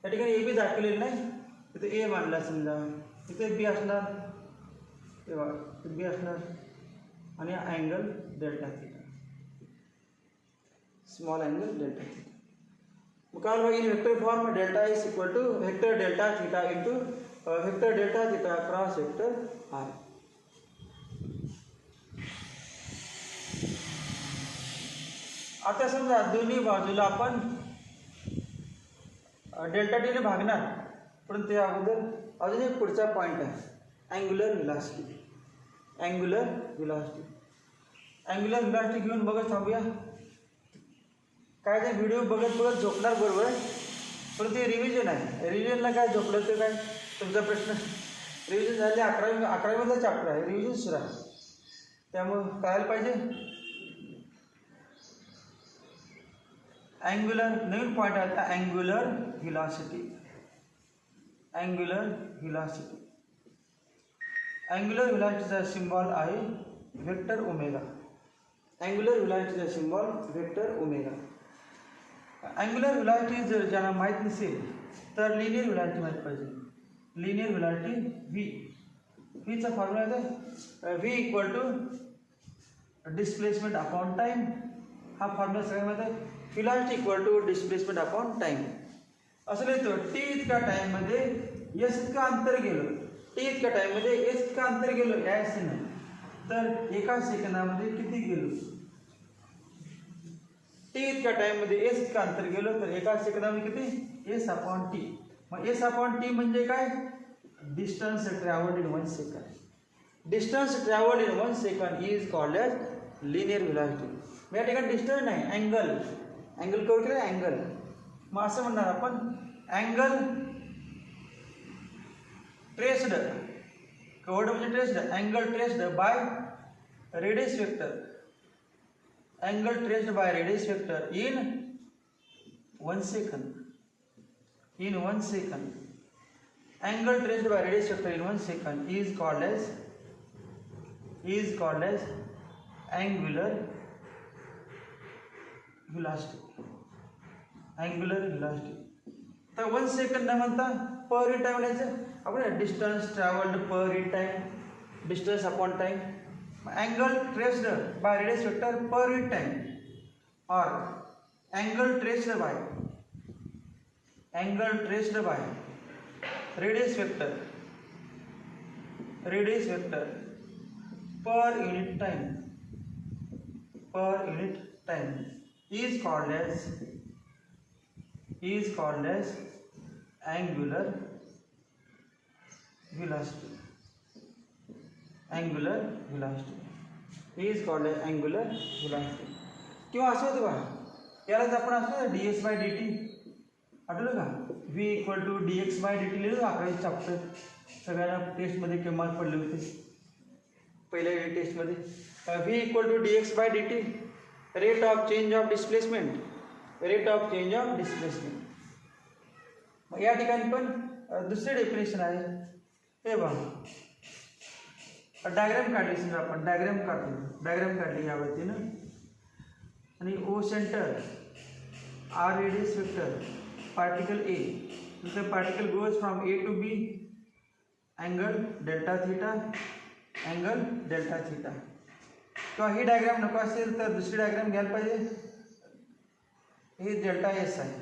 त्या ठिकाणी ए बी दाखवलेलं नाही, तिथे ए मानला समजा, तिथे बी असणार, तेव्हा बी असणार आणि angle delta theta, small angle delta theta. मग काय होईल, in vector form delta is equal to vector delta theta into vector delta theta cross vector R. आता समजा दोन्ही बाजूला आपण डेल्टा टीने भागणार, पण ते अगोदर अजून एक पुढचा पॉईंट आहे, angular velocity. Angular velocity, angular velocity घेऊन बघत थांबूया. काय ते व्हिडिओ बघत बघत झोपणार बरोबर, पण ते रिव्हिजन आहे. रिव्हिजनला काय झोपलं ते काय तुमचा प्रश्न. रिव्हिजन झाले 11वीमधला चॅप्टर आहे, रिव्हिजन सुरू आहे, त्यामुळं कळायला पाहिजे. अँग्युलर नवीन पॉईंट आहे आता, angular velocity. Angular velocity, angular व्हेलॉसिटीचा सिम्बॉल आहे वेक्टर ओमेगा. अँग्युलर व्हेलॉसिटीचा symbol vector omega. Angular velocity जर ज्यांना माहीत नसेल तर लिनियर व्हेलॉसिटी माहीत पाहिजे. लिनियर व्हेलॉसिटी व्ही, व्हीचा फॉर्म्युला आहे V equal to displacement upon time. हा फॉर्म्युला सगळ्या माहीत आहे. Velocity equal to displacement upon time. असं लिहितो, टी इतका टाईममध्ये एस इतका अंतर गेलो, टी इतक्या टाईममध्ये एस इतका अंतर गेलो या एसनं, तर एका सेकंदामध्ये किती गेलो. टी इतक्या टाईममध्ये एस इतका अंतर गेलो तर एका सेकंदामध्ये किती, एस अपॉन टी. मग एस अपॉन टी म्हणजे काय, distance travelled in 1 second. Distance travelled in 1 second is called as linear velocity. मग या ठिकाणी डिस्टन्स नाही, अँगल, अँगल कवर केलं अँगल. मग असं म्हणणार आपण, अँगल ट्रेस्ड, कवर्ड म्हणजे traced, angle traced by radius vector, angle traced by radius vector in 1 second, in 1 second. Angle traced by radius vector in 1 second is called as angular velocity. Angular velocity. तर 1 second न म्हणता पर in time म्हणायचं आपण, distance travelled per in time, distance upon time. Angle traced by radius vector per in time, और angle traced by radius vector per unit time is called as angular velocity. Angular velocity is called as angular velocity. किंवा असं होतं बघा, यालाच आपण असं dx/dt आठवलं का, v इक्वल टू dx/dt लिहिलं 11वी चॅप्टर. सगळ्यांना टेस्टमध्ये किंमत पडली होती पहिल्या टेस्टमध्ये. v equal to dx/dt, rate of change of displacement. मग या ठिकाणी पण दुसरे डेफिनेशन आहे. हे बघा, डायग्राम काढली समजा आपण, डायग्राम काढली या वतीनं, आणि O centre, R radius vector, particle A, the particle goes from A to B, angle delta theta, angle delta theta. किंवा ही डायग्राम नको असेल तर दुसरी डायग्राम घ्यायला पाहिजे. हे डेल्टा एस आहे.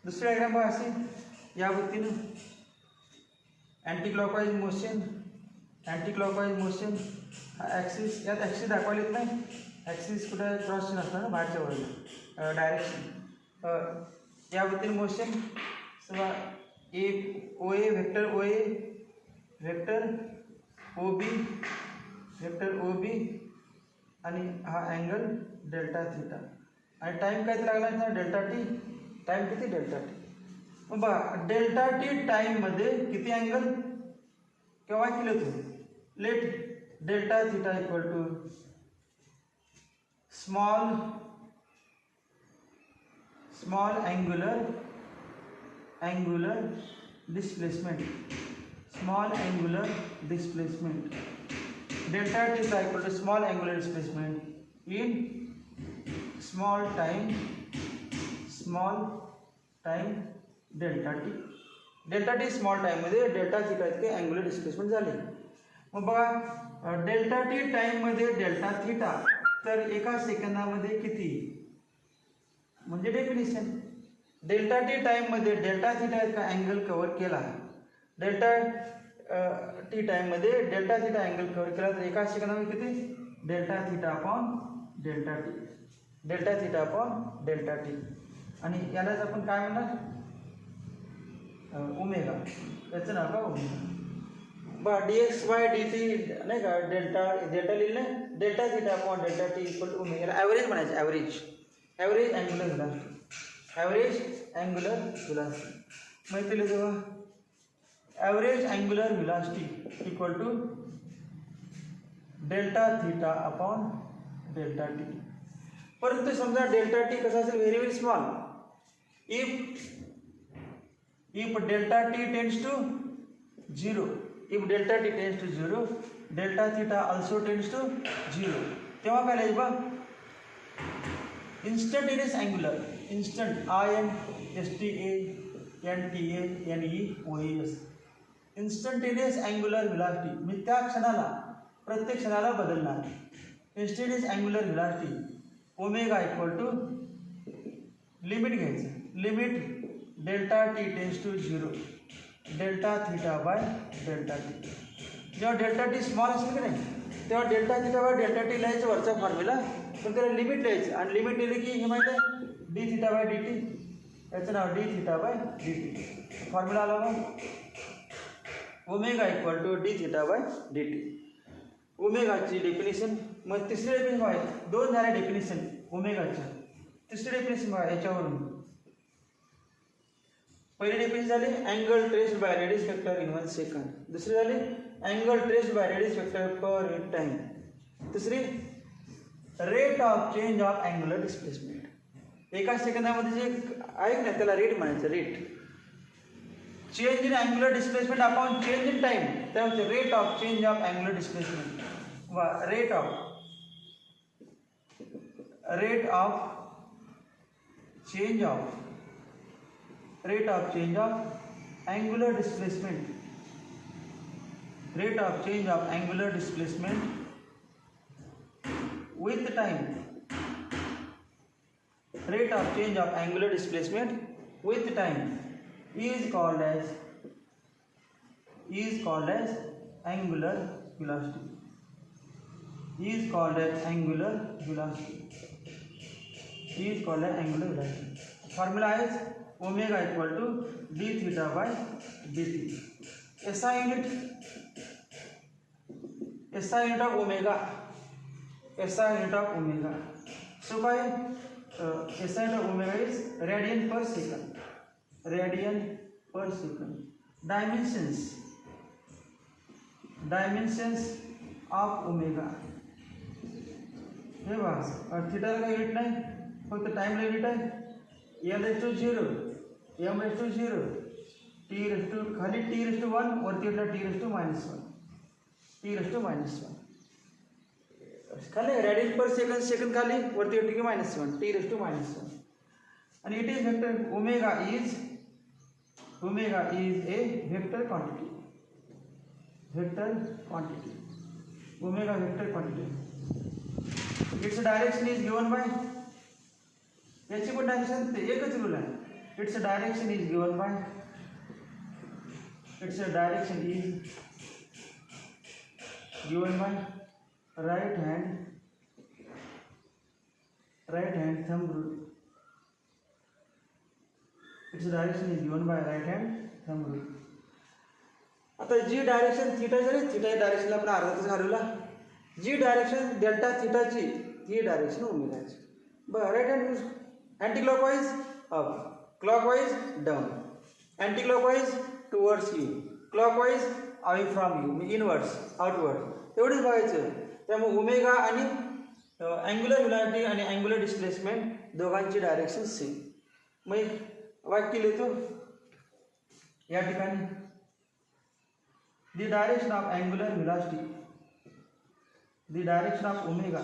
दुसरी डायग्राम बघा अशी या वृत्तीनं anti clockwise motion, anti clockwise motion हा ॲक्सिस, यात ॲक्सिस दाखवायला येत नाही. ॲक्सिस कुठं क्रॉस असतं ना बाहेरच्या वरला डायरेक्शन. या वृत्तीनं मोशन किंवा A O A vector O A vector O B vector O B आणि हा अँगल डेल्टा थीटा आणि टाईम काय लागला ना डेल्टा टी. टाईम किती डेल्टा टी. मग बघा डेल्टा टी टाईममध्ये किती अँगल केव्हा केलं होतं. Let delta theta equal to small angular displacement, small angular displacement. Delta t is equal to small angular displacement in small time delta t. Delta T small टाईममध्ये delta theta इतके angular displacement झाले. मग बघा delta T टाईममध्ये delta theta तर एका सेकंदामध्ये किती म्हणजे डेफिनेशन. डेल्टा टी टाईममध्ये डेल्टा थीटा इतका अँगल कव्हर केला. डेल्टा टी टाईममध्ये डेल्टा थीटा अँगल कव्हर केला तर एका सेकंदामध्ये किती delta theta upon delta T, delta theta upon delta T. आणि यालाच आपण काय म्हणणार ओमेगा. याचं नाव का ओमेगा. बा D X Y D T नाही का डेल्टा लिहिलं नाही. Delta theta upon delta T equal to omega. Average म्हणायचं average angular velocity. Average angular velocity माहिती लिहिलं जेव्हा average angular velocity equal to delta theta upon delta T. परंतु समजा डेल्टा टी कसा असेल very small. if delta t tends to 0, if delta t tends to 0, delta theta also tends to 0. तेव्हा काय लिहायचं बा instantaneous angular, instant instantaneous instantaneous angular velocity मी त्या क्षणाला प्रत्येक क्षणाला बदलणार. instantaneous angular velocity omega equal to limit घ्यायचं. Limit delta T tends to 0 delta theta by delta T. जेव्हा डेल्टा टी स्मॉल असेल की नाही तेव्हा delta theta by delta T लिहायचं वरचा फॉर्म्युला. पण त्याला लिमिट लिहायचं आणि लिमिट लिहिली की हे माहिती आहे D theta by D T. याचं नाव D theta by D T. Formula आला मग omega equal to D theta by D T. ओमेगाची डेफिनेशन. मग तिसरी डेफिनेशन आहे. दोन झाले डेफिनेशन ओमेगाच्या. तिसरी डेफिनेशन बघा याच्यावरून. पहिली डेफिनेशन झाली angle traced by radius vector in 1 second. दुसरी झाली angle traced by radius vector per in time. तिसरी rate of change of angular displacement. एका सेकंदामध्ये जे आहे ना त्याला रेट म्हणायचं. Rate change in angular displacement upon change in time त्यामुळे rate of change of angular displacement वा rate of change of rate of change of angular displacement. Rate of change of angular displacement with time. Rate of change of angular displacement with time is called as angular velocity. Is called as angular velocity. Is called as angular velocity. Formula is omega equal to d theta by dt. SI unit of omega. SI unit of omega. So by SI unit of omega is radian per second. Radian per second. Dimensions of omega. हे बघा theta का unit नाही फक्त टाइमला unit आहे. L/0 M/0 T खाली T/1 वरती येतला T/-1 खाली रेडियन पर सेकंद खाली वरती येतो की -1 T/-1. आणि it is vector omega is omega is a vector quantity. Vector quantity. Omega vector quantity. Its direction is given by. याची पण डायरेक्शन एकच रूल आहे. Its direction is given by. Its direction is given by right hand thumb rule. Its direction is given by right hand thumb rule. आता जी direction theta झाली, theta या डायरेक्शनला आपण अर्धा तास घालवला. जी डायरेक्शन डेल्टा थीटाची ती डायरेक्शन ओमेगाची. बरं, right hand anti clockwise up, clockwise down, anti clockwise towards you, clockwise away from you, inwards outward, एवढंच बघायचं. त्यामुळे ओमेगा आणि अँग्युलर व्हेलॉसिटी आणि अँग्युलर डिस्प्लेसमेंट दोघांची डायरेक्शन सेम. मग एक वाक्य लिहितो या ठिकाणी. The direction of angular velocity, the direction of omega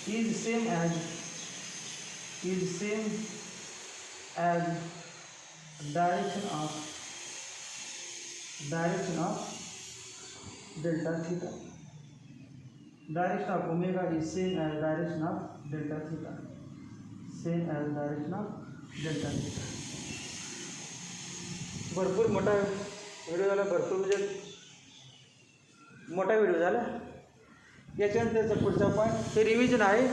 is same as direction of delta theta. Direction of omega is same as direction of delta theta. Same as direction of delta theta. भरपूर मोठा video झाला, भरपूर म्हणजे मोठा video झाला. याच्यानंतर त्याचा पुढचा पॉईंट हे रिव्हिजन आहे.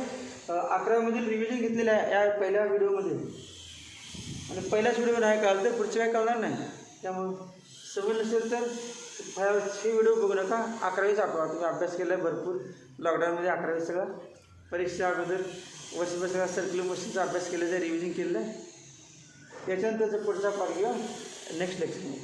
11वीमधील रिव्हिजन घेतलेलं आहे या पहिल्या व्हिडिओमध्ये. आणि पहिल्याच व्हिडिओ नाही कळलं तर पुढचे काय कळणार नाही. त्यामुळं सवय नसेल तर हे व्हिडिओ बघू नका. 11वीच आठवा, तुम्ही अभ्यास केला आहे भरपूर. लॉकडाऊनमध्ये 11वी सगळा परीक्षा अगोदर वर्षभर सगळा सर्क्युलर मोशनचा अभ्यास केला आहे, रिव्हिजन केलेलं आहे. याच्यानंतर त्याचा पुढचा पार्ट घेऊया नेक्स्ट लेक्चरमध्ये.